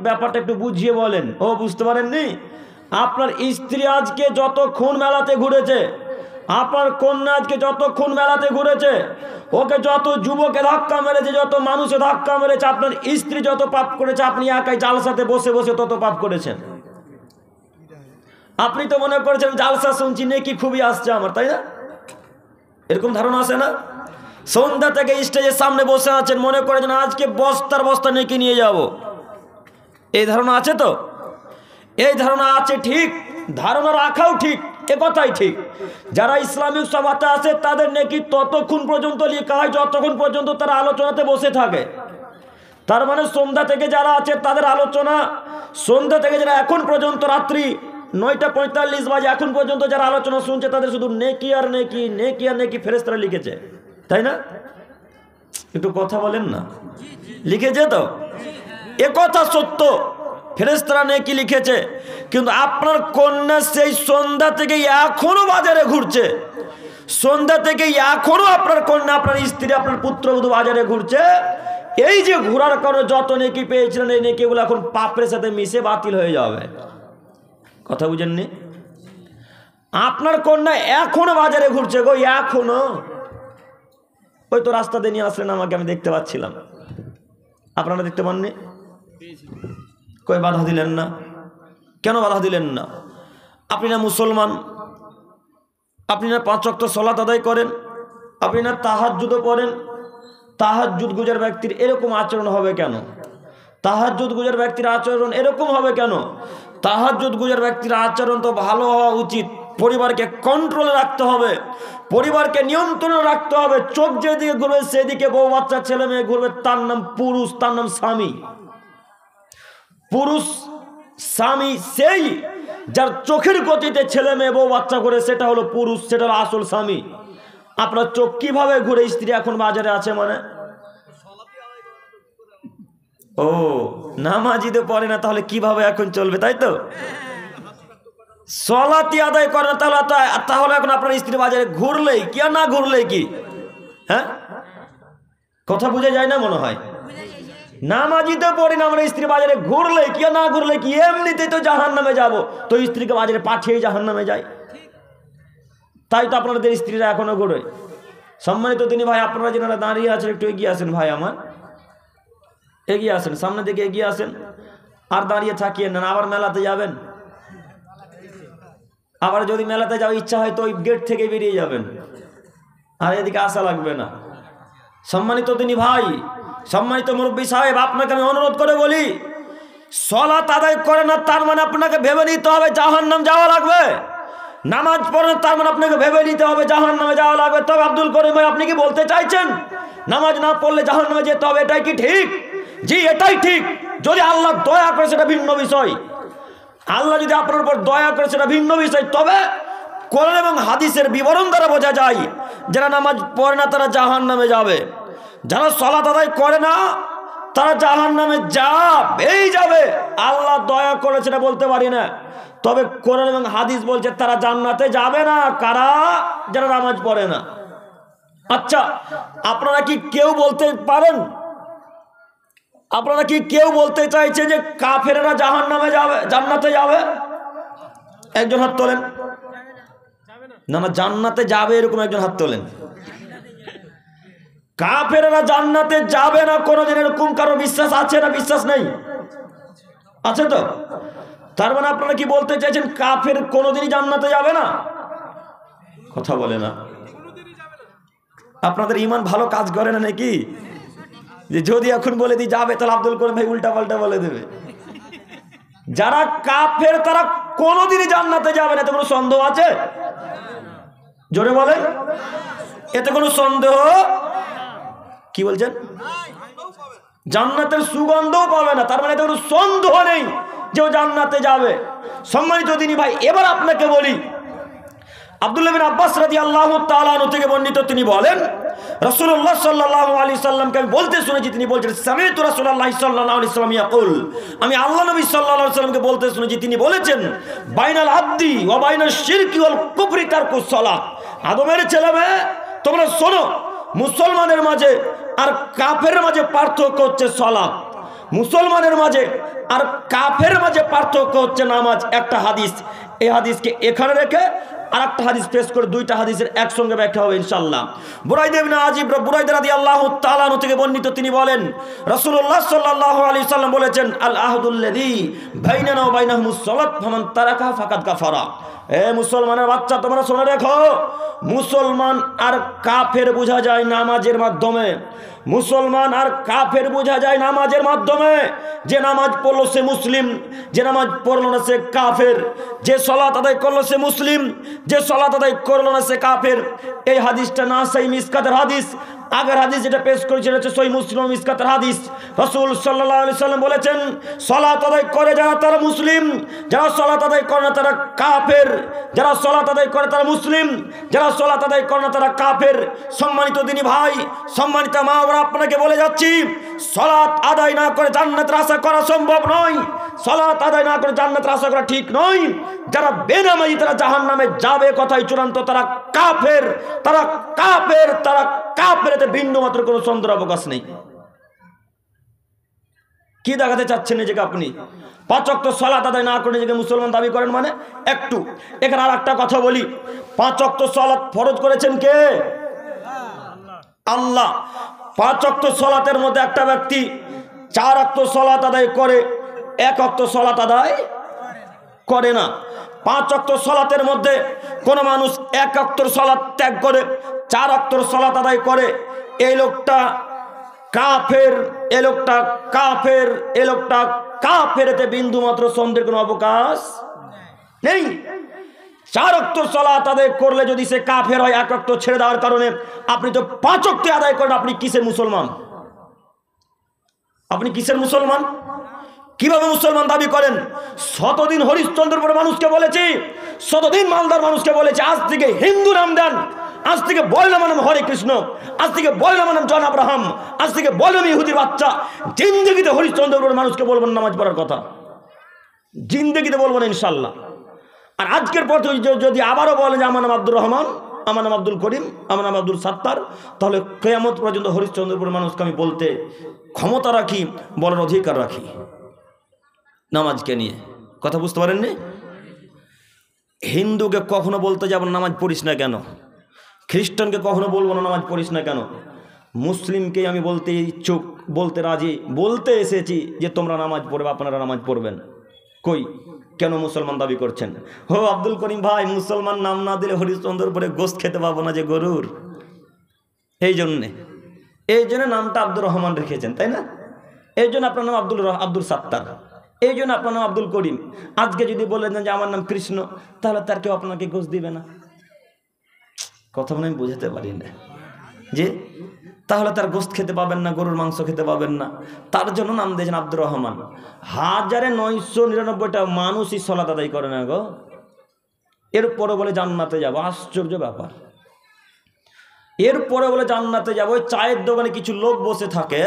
ব্যাপারটা একটু বুঝিয়ে বলেন। ও বুঝতে পারেননি? আপনার স্ত্রী আজকে যতক্ষণ মেলাতে ঘুরেছে, আপনার কন্যা আজকে যতক্ষণ মেলাতে ঘুরেছে, ওকে যত যুবকে ধাক্কা মেরেছে, যত মানুষে ধাক্কা মেরেছে, আপনার স্ত্রী যত পাপ করেছে, আপনি একাই জালসাতে বসে বসে তত পাপ করেছেন। আপনি তো মনে করেছেন জালসা শুনছি নেকি খুবই আসছে আমার, তাই না? এরকম ধারণা আছে না? সন্ধ্যা থেকে স্টেজের সামনে বসে আছেন, মনে করেছেন আজকে বস্তার বস্তা নেকি নিয়ে যাব। এই ধারণা আছে তো? এই ধারণা আছে, ঠিক, ধারণা রাখাও ঠিক, এ কথাই ঠিক। যারা ইসলামিক সভাতে আছে তাদের নেকি ততক্ষণ পর্যন্ত লেখা হয় যতক্ষণ পর্যন্ত তারা আলোচনাতে বসে থাকে। তার মানে সন্ধ্যা থেকে যারা আছে তাদের আলোচনা, সন্ধ্যা থেকে যারা এখন পর্যন্ত রাত্রি 9:45 বাজে এখন পর্যন্ত যারা আলোচনা শুনছে তাদের শুধু নেকি আর নেকি, নেকি আর নেকি ফেরেশতারা লিখেছে, তাই না? একটু কথা বলেন না, লিখেছে তো? এ কথা সত্য, ফেরেশতারা নেকি লিখেছে। কিন্তু আপনার কন্যা সেই সন্ধ্যা থেকে এখনো বাজারে ঘুরছে, সন্ধ্যা থেকে এখনো আপনার কন্যা, আপনার স্ত্রী, আপনার পুত্রবধূ বাজারে ঘুরছে। এই যে ঘোরার কারণে যত নেকি পেয়েছিলেন, এই নেকিগুলো এখন পাপের সাথে মিশে বাতিল হয়ে যাবে। কথা বুঝেননি? আপনার কন্যা এখনো বাজারে ঘুরছে গো, এখনো। ওই তো রাস্তাতে নিয়ে আসলেন আমাকে, আমি দেখতে পাচ্ছিলাম, আপনারা দেখতে পাননি? কই বাধা দিলেন না? কেন বাধা দিলেন না? আপনি না মুসলমান, আপনি না 5 ওয়াক্ত সালাত আদায় করেন, আপনি না তাহাজ্জুদও পড়েন। তাহাজ্জুদ গুজার ব্যক্তির এরকম আচরণ হবে কেন? তাহাজ্জুদ গুজার ব্যক্তির আচরণ এরকম হবে কেন? তাহাজ্জুদ গুজার ব্যক্তির আচরণ তো ভালো হওয়া উচিত। পরিবারকে কন্ট্রোলে রাখতে হবে, পরিবারকে নিয়ন্ত্রণে রাখতে হবে। চোখ যেদিকে ঘুরবে সেদিকে বউ বাচ্চা ছেলে মেয়ে ঘুরবে, তার নাম পুরুষ, তার নাম স্বামী। পুরুষ স্বামী সেই যার চোখের গতিতে ছেলে মেয়ে বউ বাচ্চা করে, সেটা হলো পুরুষ, সেটা হলো আসল স্বামী। আপনার চোখ কিভাবে ঘুরে স্ত্রী এখন বাজারে আছে মানে? ও নামাজি তো পড়ে না, তাহলে কিভাবে এখন চলবে, তাই তো? সলাতি আদায় করে না, তাহলে এখন আপনার স্ত্রী বাজারে ঘুরলেই কি আর না ঘুরলেই কি? হ্যাঁ, কথা বুঝে যায় না মনে হয়? নামাজি তো পড়ি না, আমরা স্ত্রী বাজারে ঘুরলে কি আর না ঘুরলে কি? এমনিতেই তো জাহান্নামে যাব, তো স্ত্রীকে বাজারে পাঠিয়ে জাহান্নামে যায়। তাই তো আপনাদের স্ত্রীরা এখনো ঘুরে। সম্মানিত তিনি ভাই, আপনারা যারা দাঁড়িয়ে আছেন একটু এগিয়ে আসেন ভাই, আমার এগিয়ে আসেন, সামনে দিকে এগিয়ে আসেন। আর দাঁড়িয়ে থাকিয়ে না, আবার মেলাতে যাবেন। আবার যদি মেলাতে যাওয়ার ইচ্ছা হয় তো ওই গেট থেকে বেরিয়ে যাবেন, আর এদিকে আসা লাগবে না। সম্মানিত তিনি ভাই, সম্মানিত মুরব্বী সাহেব, আপনাকে আমি অনুরোধ করে বলি, সালাত আদায় করে না তার মানে আপনাকে ভেবে নিতে হবে জাহান্নাম যাওয়া লাগবে। নামাজ পড়ে তার মানে আপনাকে ভেবে নিতে হবে জাহান্নামে যাওয়া লাগবে। তবে আব্দুল করিম ভাই, আপনি কি বলতে চাইছেন নামাজ না পড়লে জাহান্নামে যেতে হবে? এটাই কি ঠিক? জি, এটাই ঠিক। যদি আল্লাহ দয়া করে সেটা ভিন্ন বিষয়, আল্লাহ যদি আপনার উপর দয়া করে সেটা ভিন্ন বিষয়। তবে কোরআন এবং হাদিসের বিবরণ দ্বারা বোঝা যায় যারা নামাজ পড়ে না তারা জাহান্নামে যাবে, যারা সালাত আদায় করে না তারা জাহান্নামে যাবেই যাবে। আল্লাহ দয়া করে সেটা বলতে পারি না, তবে কোরআন এবং হাদিস বলছে তারা জান্নাতে যাবে না। কারা? যারা নামাজ পড়ে না। আচ্ছা, আপনারা কি কেউ বলতে পারেন, আপনারা কি কেউ বলতে চাইছে যে কাফেররা জাহান্নামে যাবে, জান্নাতে যাবে? একজন হাত তোলেন। না না, জান্নাতে যাবে এরকম একজন হাত তোলেন। কাফেররা জান্নাতে যাবে না কোনোদিন, এরকম কারো বিশ্বাস আছে না বিশ্বাস নেই? আছে তো? তার মানে আপনারা কি বলতে চাইছেন কাফের কোনোদিনই জান্নাতে যাবে না? কথা বলে না। আপনাদের ঈমান ভালো কাজ করে না নাকি? যে যদি এখন বলে দিই যাবে, তাহলে আব্দুল করিম ভাই উল্টা পাল্টা বলে দেবে। যারা কাফের তারা কোনোদিনই জান্নাতে যাবে না, এতে কোনো সন্দেহ আছে? জোরে বলেন, এতে কোনো সন্দেহ? কি বলছেন? জান্নাতের সুগন্ধও পাবে না, তার মানে এতে কোনো সন্দেহ নেই যে ও জান্নাতে যাবে। সম্মানিত দিনী ভাই, এবার আপনাকে বলি, আব্দুল্লাহ বিন আব্বাস রাদিয়াল্লাহু তাআলা আনহু থেকে বর্ণিত, তিনি বলেন রাসূলুল্লাহ সাল্লাল্লাহু আলাইহি সাল্লামকে আমি বলতে শুনেছি, তিনি বলছেন সামি'তু রাসূলুল্লাহ সাল্লাল্লাহু আলাইহি সাল্লাম ইয়াকুল, আমি আল্লাহ নবী সাল্লাল্লাহু আলাইহি সাল্লামকে বলতে শুনেছি, তিনি বলেছেন বাইনাল আবদি ওয়া বাইনাশ শিরকি ওয়াল কুফরি তারকুস সালাত। আদমের ছেলেমেয়ে তোমরা শোনো, মুসলমানের মাঝে আর কাফেরের মাঝে পার্থক্য হচ্ছে সালাত। মুসলমানের মাঝে আর কাফের মাঝে পার্থক্য হচ্ছে নামাজ। একটা হাদিস, এই হাদিসকে এখানে রেখে আর একটা হাদিস পেশ করে দুইটা হাদিসের একসঙ্গে ব্যাখ্যা হবে ইনশাআল্লাহ। বুরাইদা ইবনে আজিব বুরাইদা রাদিয়াল্লাহু তাআলা আনহু থেকে বর্ণিত, তিনি বলেন রাসূলুল্লাহ সাল্লাল্লাহু আলাইহি সাল্লাম বলেছেন, আল আহদুল্লাযী বাইনানা ওয়া বাইনাহুমুস সালাত ফামান তারাকাহা ফাকাদ কাফারা। এ মুসলমানের বাচ্চা, তোমরা শুনে রেখো, মুসলমান আর কাফের বোঝা যায় নামাজের মাধ্যমে। মুসলমান আর কাফের বোঝা যায় নামাজের মাধ্যমে। যে নামাজ পড়লো সে মুসলিম, যে নামাজ পড়লো না সে কাফের। যে সালাত আদায় করলো সে মুসলিম, যে সালাত আদায় করলো না সে কাফের। এই হাদিসটা নাসাই মিসকাতের হাদিস। আগের হাদিস যেটা পেশ করেছে এটা হচ্ছে সহিহ মুসলিম মিসকাতের হাদিস। রাসূল সাল্লাল্লাহু আলাইহি সাল্লাম বলেছেন, সালাত আদায় করে যারা তারা মুসলিম, যারা সালাত আদায় করে না তারা কাফের। যারা সালাত আদায় করে তারা মুসলিম, যারা সালাত আদায় করে না তারা কাফের। সম্মানিত দিনী ভাই, সম্মানিত মা, আমরা আপনাকে বলে যাচ্ছি, সালাত আদায় না করে জান্নাতের আশা করা সম্ভব নয়। সালাত আদায় না করে জান্নাতের আশা করা ঠিক নয়। যারা বেনামাজি তারা জাহান্নামে যাবে, কথাই চূড়ান্ত। তারা কাফের, তারা কাফের, তারা কাফের, এতে বিন্দু মাত্র কোনো সন্দেহ অবকাশ নেই। কি দেখাতে চাচ্ছেন নিজেকে আপনি? 5 ওয়াক্ত সালাত আদায় না করে নিজেকে মুসলমান দাবি করেন মানে? একটু এখানে আর একটা কথা বলি, 5 ওয়াক্ত সালাত ফরজ করেছেন কে? আল্লাহ। 5 ওয়াক্ত সালাতের মধ্যে একটা ব্যক্তি 4 ওয়াক্ত সালাত আদায় করে, 1 ওয়াক্ত সালাত আদায় করে না। 5 ওয়াক্ত সালাতের মধ্যে কোন মানুষ 1 ওয়াক্তর সালাত ত্যাগ করে 4 ওয়াক্তর সালাত আদায় করে, এই লোকটা কাফের, এই লোকটা কাফের, এই লোকটা কাফের, এতে বিন্দু মাত্র সন্দেহের কোনো অবকাশ নেই। 4 ওয়াক্ত সালাত আদায় করলে যদি সে কাফের হয় 1 ওয়াক্ত ছেড়ে দেওয়ার কারণে, আপনি তো 5 ওয়াক্ত আদায় করেন, আপনি কিসের মুসলমান? আপনি কিসের মুসলমান? কিভাবে মুসলমান দাবি করেন? শতদিন হরিশ্চন্দ্রপুরের মানুষকে বলেছি, শতদিন মালদার মানুষকে বলেছি, আজ থেকে হিন্দু নাম দেন, আজ থেকে বললাম নাম হরে কৃষ্ণ, আজ থেকে বললাম নাম জন আব্রাহাম, আজ থেকে বললাম ইহুদির বাচ্চা। জিন্দগিতে হরিশ্চন্দ্রপুরের মানুষকে বলবেন নামাজ পড়ার কথা, জিন্দগিতে বলবেন ইনশাল্লাহ। আর আজকের পর যদি আবারও বলেন যে আমার নাম আব্দুর রহমান, আমার নাম আব্দুল করিম, আমার নাম আব্দুল সাত্তার, তাহলে কিয়ামত পর্যন্ত হরিশ্চন্দ্রপুরের মানুষকে আমি বলতে ক্ষমতা রাখি, বলার অধিকার রাখি নামাজকে নিয়ে। কথা বুঝতে পারেননি? হিন্দুকে কখনো বলতে যাব না নামাজ পড়িস না কেন, খ্রিস্টানকে কখনো বলবো না নামাজ পড়িস না কেন, মুসলিমকে আমি বলতে ইচ্ছুক, বলতে রাজি, বলতে এসেছি যে তোমরা নামাজ পড়বে, আপনারা নামাজ পড়বেন। কই কেন মুসলমান দাবি করছেন? হো আব্দুল করিম ভাই, মুসলমান নাম না দিলে হরিশ্চন্দ্রপুরে গোশত খেতে পাবো না যে গরুর, এই জন্য নামটা আব্দুর রহমান রেখেছেন, তাই না? এই জন্য আপনার নাম আব্দুল সাত্তার, এই জন্য আপনার নাম আব্দুল করিম। আজকে যদি বললেন যে আমার নাম কৃষ্ণ, তাহলে তার কেউ আপনাকে গোশত দিবে না। কথা মনে আমি বুঝাতে পারি না যে তাহলে তার গোশত খেতে পাবেন না, গরুর মাংস খেতে পাবেন না, তার জন্য নাম দিয়েছেন আব্দুর রহমান। 1999টা মানুষই সালাত আদায় করে না গো, এরপরে বলে জান্নাতে যাব। আশ্চর্য ব্যাপার। এরপরে বলে জান্নাতে যাব। ওই চায়ের দোকানে কিছু লোক বসে থাকে,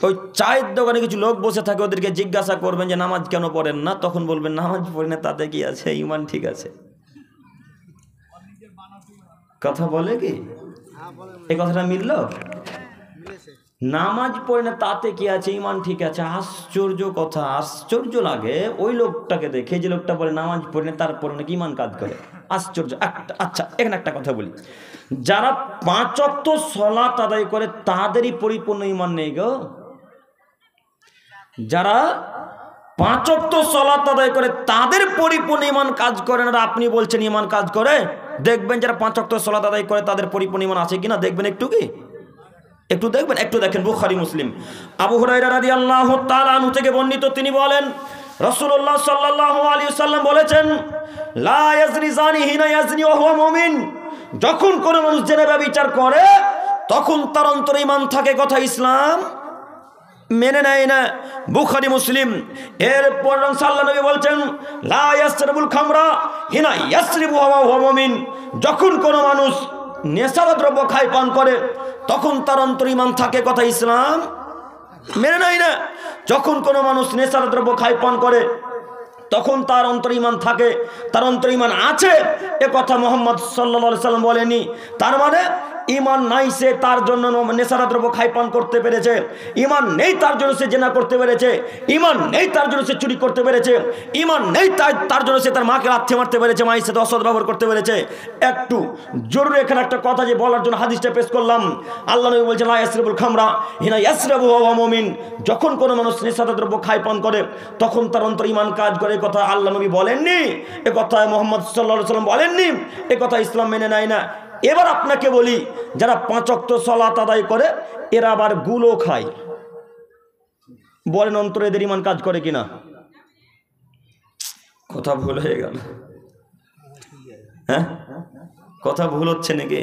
ওই চায়ের দোকানে কিছু লোক বসে থাকে, ওদেরকে জিজ্ঞাসা করবেন যে নামাজ কেন পড়েন না, তখন বলবেন নামাজ পড়ি না, তাতে কি আছে, ইমান ঠিক আছে। কথা বলে কি এই কথাটা মিলল? নামাজ পড়ে না তাতে কি আছে, ইমান ঠিক আছে। আশ্চর্য কথা, আশ্চর্য লাগে ওই লোকটাকে দেখে, যে লোকটা বলে নামাজ পড়ে না তারপরে নাকি ইমান কাজ করে। আশ্চর্য। আচ্ছা এখানে একটা কথা বলি, যারা 5 ওয়াক্ত সালাত আদায় করে তাদেরই পরিপূর্ণ ইমান নেই গো। যারা 5 ওয়াক্ত সালাত আদায় করে তাদের পরিপূর্ণ ইমান কাজ করে না। আপনি বলছেন ইমান কাজ করে, দেখবেন যারা 5 ওয়াক্ত সালাত আদায় করে তাদের পরিপূর্ণ ইমান আছে কিনা দেখবেন, একটু দেখবেন, একটু দেখেন। বুখারী মুসলিম আবু হুরায়রা রাদিয়াল্লাহু তাআলা আনহু থেকে বর্ণিত, তিনি বলেন রাসূলুল্লাহ সাল্লাল্লাহু আলাইহি ওয়াসাল্লাম বলেছেন, লা ইয়াজনি জানি হিনা ইয়াজনি ওয়া হুয়া মুমিন। যখন কোন মানুষ জেনা ব্যভিচার করে তখন তার অন্তরে ঈমান থাকে, কথা ইসলাম মেনে নেয় না। বুখারী মুসলিম। এরপর সাল্লাল্লাহু নবী বলছেন, লা ইয়াসরিবুল খামরা হিনা ইয়াসরিবু ওয়া হুয়া মুমিন। যখন কোন মানুষ নেশার দ্রব্য খায়, পান করে, তখন তার অন্তরে ঈমান থাকে, কথা ইসলাম মেনে নেয় না। যখন কোনো মানুষ নেশার দ্রব্য খায়, পান করে, তখন তার অন্তরে ঈমান থাকে, তার অন্তরে ঈমান আছে, এ কথা মুহাম্মদ সাল্লাল্লাহু আলাইহি সাল্লাম বলেনি। তার মানে ইমান নাই সে তার জন্য নেশারা দ্রব্য খাই পান করতে পেরেছে, ইমান নেই তার জন্য সে জেনা করতে পেরেছে, ইমান নেই তার জন্য সে চুরি করতে পেরেছে, ইমান নেই তার জন্য সে তার মাকে লাথি মারতে পেরেছে, মায়ের সাথে অসৎ ব্যবহার করতে পেরেছে। একটু জরুরি এখানে একটা কথা যে বলার জন্য হাদিসটা পেশ করলাম। আল্লাহ নবী বলছেন লা ইয়াসরিবুল খামরা হিনা ইয়াসরাবু ওয়া মুমিন, যখন কোনো মানুষ নেশাদার দ্রব্য খাই পান করে তখন তার অন্তর ঈমান কাজ করে। কথা আল্লাহ নবী বলেননি, এ কথা মুহাম্মদ সাল্লাল্লাহু আলাইহি ওয়াসাল্লাম বলেননি, এ কথা ইসলাম মেনে নেয় না। এবার আপনাকে বলি, যারা 5 ওয়াক্ত সালাত আদায় করে এরা আবার গুলো খায়, বলেন অন্তরে এদের ঈমান কাজ করে কিনা? কথা ভুল হয়ে গেল, হ্যাঁ কথা ভুল হচ্ছে নাকি?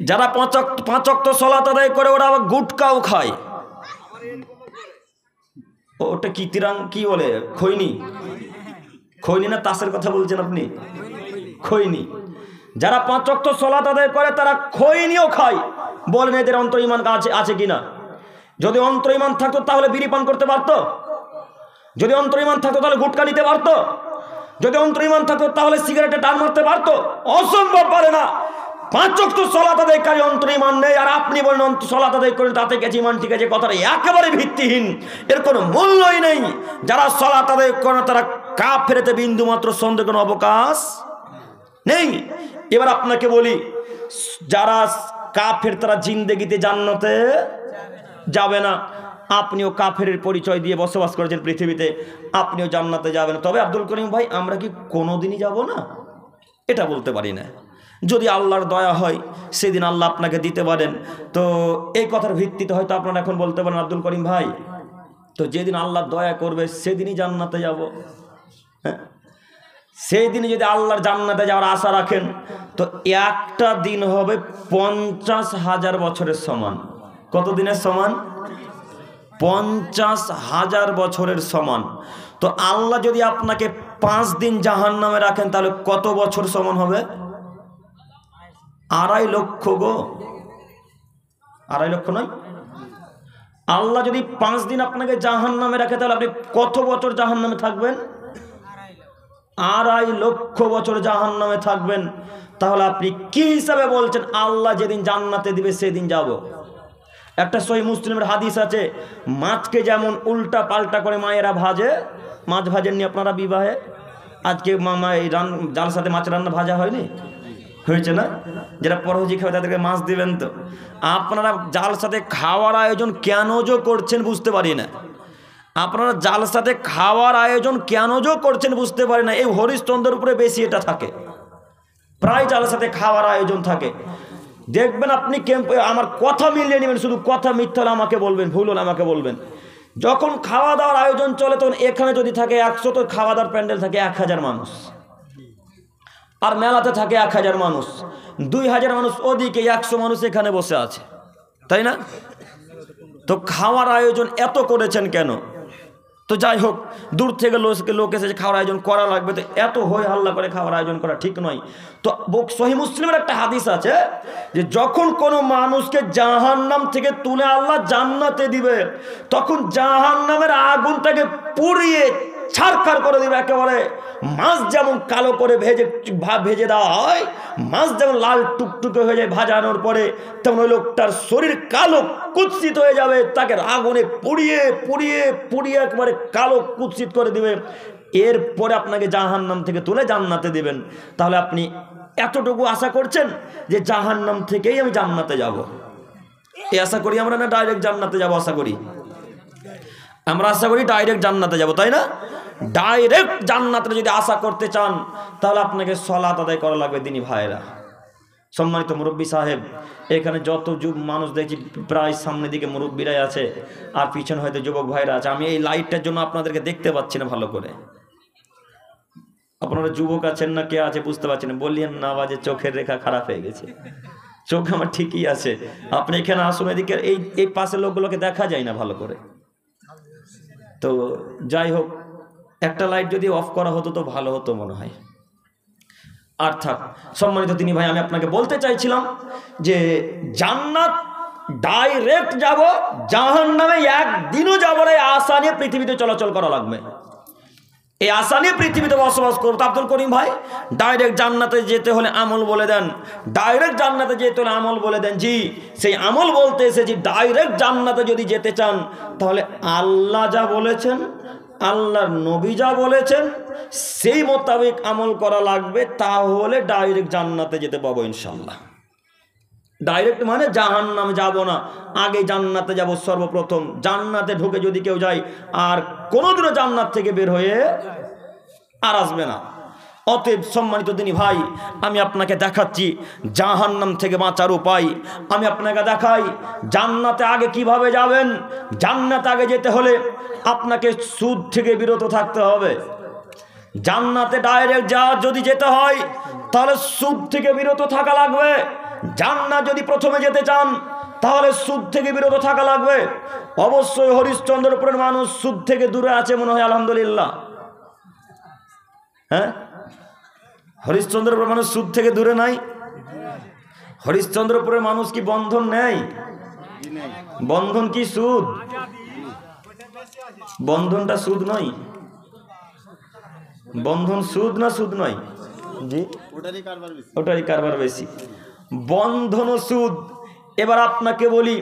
যারা 5 ওয়াক্ত সালাত আদায় করে ওরা আবার গুটকাও খায়। ওটা কি তিরাং কি বলে, খৈনি? খৈনি না তাসের কথা বলছেন আপনি? খৈনি। যারা 5 ওয়াক্ত সালাত আদায় করে তারা খৈনিও খায়, বলেন এদের অন্তর ঈমান আছে কিনা? যদি অন্তর ঈমান থাকতো তাহলে বিড়ি পান করতে পারতো? যদি অন্তর ঈমান থাকতো তাহলে গুটকা নিতে পারতো? যদি অন্তর ঈমান থাকতো তাহলে সিগারেটে টান মারতে পারতো? অসম্ভব, পারে না। 5 ওয়াক্ত সালাত আদায়কারী অন্তর ঈমান নেই, আর আপনি বলেন অন্তর সালাত আদায় করেন তাতে গেছে ঈমান ঠিক আছে। কথাটা একেবারে ভিত্তিহীন, এর কোনো মূল্যই নেই। যারা সালাত আদায় করে তারা কাফেরেতে বিন্দু মাত্র সন্দেহ কোনো অবকাশ নেই। এবার আপনাকে বলি, যারা কাফের তারা জিন্দেগিতে জান্নাতে যাবে না। আপনিও কাফের পরিচয় দিয়ে বসবাস করেছেন পৃথিবীতে, আপনিও জান্নাতে যাবেন। তবে আব্দুল করিম ভাই, আমরা কি কোনোদিনই যাব না? এটা বলতে পারি না। যদি আল্লাহর দয়া হয় সেদিন আল্লাহ আপনাকে দিতে পারেন, তো এই কথার ভিত্তিতে হয়তো আপনারা এখন বলতে পারেন আব্দুল করিম ভাই, তো যেদিন আল্লাহ দয়া করবে সেদিনই জান্নাতে যাব। হ্যাঁ, সেই দিনে যদি আল্লাহর জান্নাতে যাওয়ার আশা রাখেন তো একটা দিন হবে 50,000 বছরের সমান। কত দিনের সমান? 50,000 বছরের সমান। তো আল্লাহ যদি আপনাকে 5 দিন জাহান্নামে রাখেন তাহলে কত বছর সমান হবে? 2.5 লক্ষ গো। 2.5 লক্ষ নয়, আল্লাহ যদি 5 দিন আপনাকে জাহান্নামে রাখে তাহলে আপনি কত বছর জাহান্নামে থাকবেন? 2.5 লক্ষ বছর জাহান্নামে থাকবেন। তাহলে আপনি কি হিসাবে বলছেন আল্লাহ যেদিন জান্নাতে দিবে সেদিন যাব? একটা সহিহ মুসলিমের হাদিস আছে, মাছকে যেমন উল্টা পাল্টা করে মায়েরা ভাজে, মাছ ভাজেননি আপনারা বিবাহে? আজকে মামা এই জালসাতে মাছ রান্না ভাজা হয়নি? হয়েছে না? যারা পরহজি খাবে তাদেরকে মাছ দিবেন। তো আপনারা জালসাতে খাওয়ার আয়োজন কেন যে করছেন বুঝতে পারি না। আপনারা জালসাতে খাওয়ার আয়োজন কেন যে করছেন বুঝতে পারি না। এই হরিশ্চন্দ্রের উপরে বেশি এটা থাকে, প্রায় জালসাতে খাওয়ার আয়োজন থাকে। দেখবেন আপনি আমার কথা মিলিয়ে নেবেন, শুধু কথা মিথ্যা হলে আমাকে বলবেন, ভুল হলে আমাকে বলবেন। যখন খাওয়া দাওয়ার আয়োজন চলে তখন এখানে যদি থাকে 100, তো খাওয়া দাওয়ার প্যান্ডেল থাকে 1000 মানুষ, আর মেলাতে থাকে 1000 মানুষ, 2000 মানুষ ওদিকে, 100 মানুষ এখানে বসে আছে, তাই না? তো খাওয়ার আয়োজন এত করেছেন কেন? তো যাই হোক, দূর থেকে লোক এসেছে, খাওয়ার আয়োজন করা লাগবে, তো এত হই হাল্লা করে খাওয়ার আয়োজন করা ঠিক নয়। তো সহিহ মুসলিমের একটা হাদিস আছে যে যখন কোনো মানুষকে জাহান্নাম থেকে তুলে আল্লাহ জান্নাতে দিবে তখন জাহান্নামের আগুনটাকে পুড়িয়ে ছারখার করে দিবে একেবারে। মাছ যেমন কালো করে ভেজে দেওয়া হয়, মাছ যেমন লাল টুকটুকে হয়ে যায় ভাজানোর পরে, তেমন ওই লোকটার শরীর কালো কুৎসিত হয়ে যাবে, তাকে আগুনে পুড়িয়ে পুড়িয়ে পুড়িয়ে একেবারে কালো কুৎসিত করে দিবে। এরপরে আপনাকে জাহান্নাম থেকে তুলে জান্নাতে দিবেন। তাহলে আপনি এতটুকু আশা করছেন যে জাহান্নাম থেকেই আমি জান্নাতে যাব? এই আশা করি আমরা না ডাইরেক্ট জান্নাতে যাব? আশা করি আমরা, আশা করি ডাইরেক্ট জান্নাতে যাব, তাই না? ডাইরেক্ট জান্নাতে যদি আশা করতে চান তাহলে আপনাকে সালাত আদায় করা লাগবে। দিনী ভাইরা, সম্মানিত মুরব্বী সাহেব, এখানে যত মানুষ দেখছি প্রায় সামনের দিকে মুরব্বীরাই আছে, আর পিছনে হয়তো যুবক ভাইরা আছে। আমি এই লাইটটার জন্য আপনাদেরকে দেখতে পাচ্ছি না ভালো করে। আপনারা যুবক আছেন না কে আছে বুঝতে পারছেন না। বললেন না বাজে চোখের রেখা খারাপ হয়ে গেছে, চোখ আমার ঠিকই আছে। আপনি এখানে আসুন, এদিকে এই পাশের লোকগুলোকে দেখা যায় না ভালো করে। তো যাই হোক, একটা লাইট যদি অফ করা হতো তো ভালো হতো মনে হয়। আর থাক, সম্মানিত তিনি ভাই, আমি আপনাকে বলতে চাইছিলাম যে জান্নাত ডাইরেক্ট যাব, জাহান্নামে একদিনও যাব না, আশা নিয়ে পৃথিবীতে চলাচল করা লাগবে। এই আশা নিয়ে পৃথিবীতে বসবাস করবো। তো আব্দুল করিম ভাই ডাইরেক্ট জান্নাতে যেতে হলে আমল বলে দেন, ডাইরেক্ট জান্নাতে যেতে হলে আমল বলে দেন। জি, সেই আমল বলতে এসেছি। ডাইরেক্ট জান্নাতে যদি যেতে চান তাহলে আল্লাহ যা বলেছেন, আল্লাহর নবী যা বলেছেন সেই মোতাবেক আমল করা লাগবে, তাহলে ডাইরেক্ট জান্নাতে যেতে পাবো ইনশাল্লাহ। ডাইরেক্ট মানে জাহান্নামে যাব না, আগে জান্নাতে যাব সর্বপ্রথম। জান্নাতে ঢুকে যদি কেউ যায় আর কোনোদিনও জান্নাত থেকে বের হয়ে আর আসবে না। অতএব সম্মানিত দিনী ভাই, আমি আপনাকে দেখাচ্ছি জাহান্নাম থেকে বাঁচার উপায়। আমি আপনাকে দেখাই জান্নাতে আগে কিভাবে যাবেন। জান্নাতে আগে যেতে হলে আপনাকে সুদ থেকে বিরত থাকতে হবে। জান্নাতে ডাইরেক্ট যদি যেতে হয় তাহলে সুদ থেকে বিরত থাকা লাগবে। জান্নাত যদি প্রথমে যেতে চান তাহলে সুদ থেকে বিরত থাকা লাগবে। অবশ্যই হরিশ্চন্দ্রপুরের মানুষ সুদ থেকে দূরে আছে মনে হয়, আলহামদুলিল্লাহ। হ্যাঁ, হরিশ্চন্দ্রপুরের মানুষ সুদ থেকে দূরে নাই? হরিশ্চন্দ্রপুরের মানুষ কি বন্ধন নেই? বন্ধন কি সুদ? বন্ধনটা সুদ নয়? বন্ধন সুদ না সুদ নয়? জি, ওটারই কারবার বেশি। বন্ধন ও সুদ। এবার আপনাকে বলি,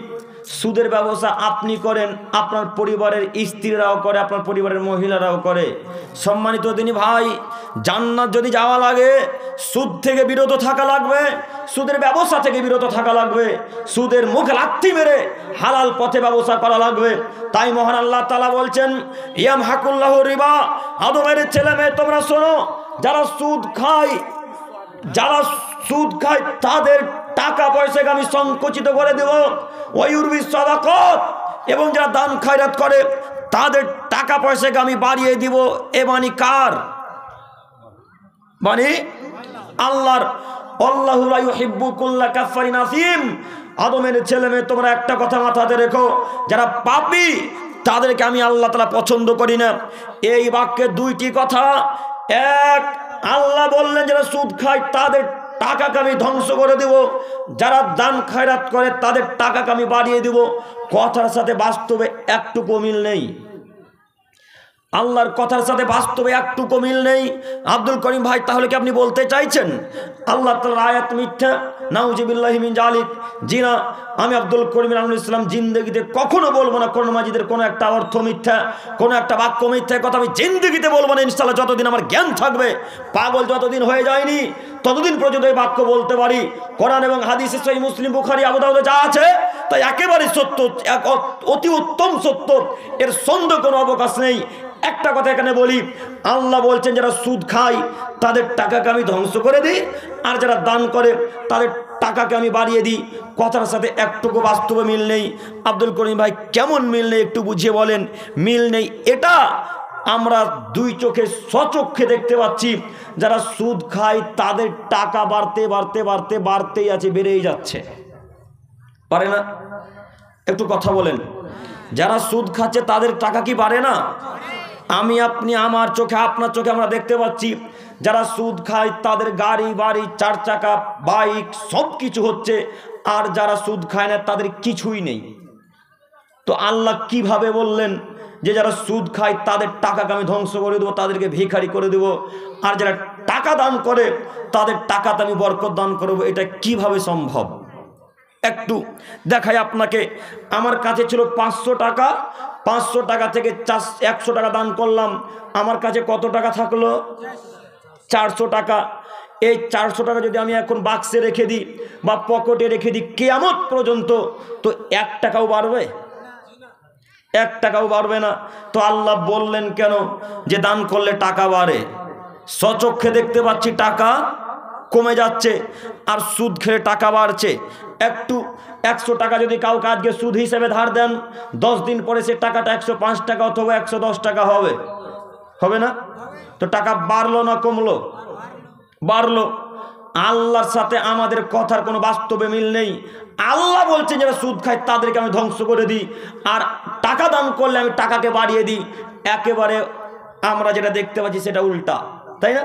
সুদের ব্যবসা আপনি করেন, আপনার পরিবারের স্ত্রীরাও করে, আপনার পরিবারের মহিলারাও করে। সম্মানিত দিনী ভাই, জান্নাত যদি যাওয়া লাগে সুদ থেকে বিরত থাকা লাগবে, সুদের ব্যবসা থেকে বিরত থাকা লাগবে, সুদের মুখে লাথি মেরে হালাল পথে ব্যবসা করা লাগবে। তাই মহান আল্লাহ তাআলা বলছেন, ইয়ামহাকুল্লাহু রিবা, আদমের ছেলে মেয়ে তোমরা শোনো, যারা সুদ খায়, যারা সুদ খায় তাদের টাকা পয়সাকে আমি সংকুচিত করে দেব। ওয়ায়ুরবি সাদাকাত, এবং যারা দান খয়রাত করে তাদের টাকা পয়সাকে আমি বাড়িয়ে দিব। এ বাণী কার বাণী? আল্লাহর। আল্লাহু লা ইউহিব্বু কুল্লা কাফফারিন আসিম। আদমের ছেলে মেয়ে তোমরা একটা কথা মাথাতে রেখো, যারা পাপী তাদেরকে আমি আল্লাহ তাআলা পছন্দ করি না। এই বাক্যে দুইটি কথা। এক, আল্লাহ বললেন যারা সুদ খায় তাদের টাকাকে আমি ধ্বংস করে দেব, যারা দান খয়রাত করে তাদের টাকাকে আমি বাড়িয়ে দেব। কথার সাথে বাস্তবে একটুকু মিল নেই। আল্লাহর কথার সাথে বাস্তবে একটুকু মিল নেই। আব্দুল করিম ভাই, তাহলে কি আপনি বলতে চাইছেন আল্লাহ তাআলার আয়াত মিথ্যা? নাউযুবিল্লাহি মিন জালিক। জি না, আমি আব্দুল করিম আমিনুল ইসলাম জিন্দেগিতে কখনো বলবো না কোরআন মাজিদের কোনো একটা অর্থ মিথ্যা, কোনো একটা বাক্য মিথ্যা। কথা আমি জিন্দেগিতে বলবো না ইনশাআল্লাহ, যতদিন আমার জ্ঞান থাকবে। পাগল যতদিন হয়ে যায়নি ততদিন পর্যন্ত এই বাক্য বলতে পারি। কোরআন এবং হাদিসে, সহিহ মুসলিম, বুখারী, আবু দাউদে যা আছে তাই একেবারে সত্য, অতি উত্তম সত্য, এর সন্দেহ কোনো অবকাশ নেই। একটা কথা এখানে বলি, আল্লাহ বলছেন যারা সুদ খায় তাদের টাকাকে আমি ধ্বংস করে দিই, আর যারা দান করে তাদের টাকাকে আমি বাড়িয়ে দিই। কথার সাথে একটুকু বাস্তবে মিল নেই। আব্দুল করিম ভাই, কেমন মিল নেই একটু বুঝিয়ে বলেন। মিল নেই এটা আমরা দুই চোখে স্বচক্ষে দেখতে পাচ্ছি। যারা সুদ খায় তাদের টাকা বাড়তে বাড়তে বাড়তে বাড়তেই আছে, বেড়েই যাচ্ছে, পারে না? একটু কথা বলেন। যারা সুদ খাচ্ছে তাদের টাকা কি বাড়ে না? আমি আপনি আমার চোখে, আপনার চোখে আমরা দেখতে পাচ্ছি যারা সুদ খায় তাদের গাড়ি বাড়ি, চার চাকা, বাইক সব কিছু হচ্ছে, আর যারা সুদ খায় না তাদের কিছুই নেই। তো আল্লাহ কিভাবে বললেন যে যারা সুদ খায় তাদের টাকাকে আমি ধ্বংস করে দেবো, তাদেরকে ভিখারি করে দেবো, আর যারা টাকা দান করে তাদের টাকাতে আমি বরকত দান করবো? এটা কিভাবে সম্ভব? একটু দেখাই আপনাকে। আমার কাছে ছিল 500 টাকা, 500 টাকা থেকে 100 টাকা দান করলাম, আমার কাছে কত টাকা থাকলো? 400 টাকা। এই 400 টাকা যদি আমি এখন বাক্সে রেখে দিই বা পকেটে রেখে দিই কিয়ামত পর্যন্ত, তো 1 টাকাও বাড়বে? 1 টাকাও বাড়বে না। তো আল্লাহ বললেন কেন যে দান করলে টাকা বাড়ে? স্বচক্ষে দেখতে পাচ্ছি টাকা কমে যাচ্ছে, আর সুদ খেয়ে টাকা বাড়ছে। একটু 100 টাকা যদি কাউকে আজকে সুদ হিসেবে ধার দেন, 10 দিন পরে সে টাকাটা 105 টাকা অথবা 110 টাকা হবে, হবে না? তো টাকা বাড়লো না কমলো? বাড়লো। আল্লাহর সাথে আমাদের কথার কোনো বাস্তবে মিল নেই। আল্লাহ বলছেন যারা সুদ খায় তাদেরকে আমি ধ্বংস করে দিই, আর টাকা দান করলে আমি টাকাকে বাড়িয়ে দিই। একেবারে আমরা যেটা দেখতে পাচ্ছি সেটা উল্টা, তাই না?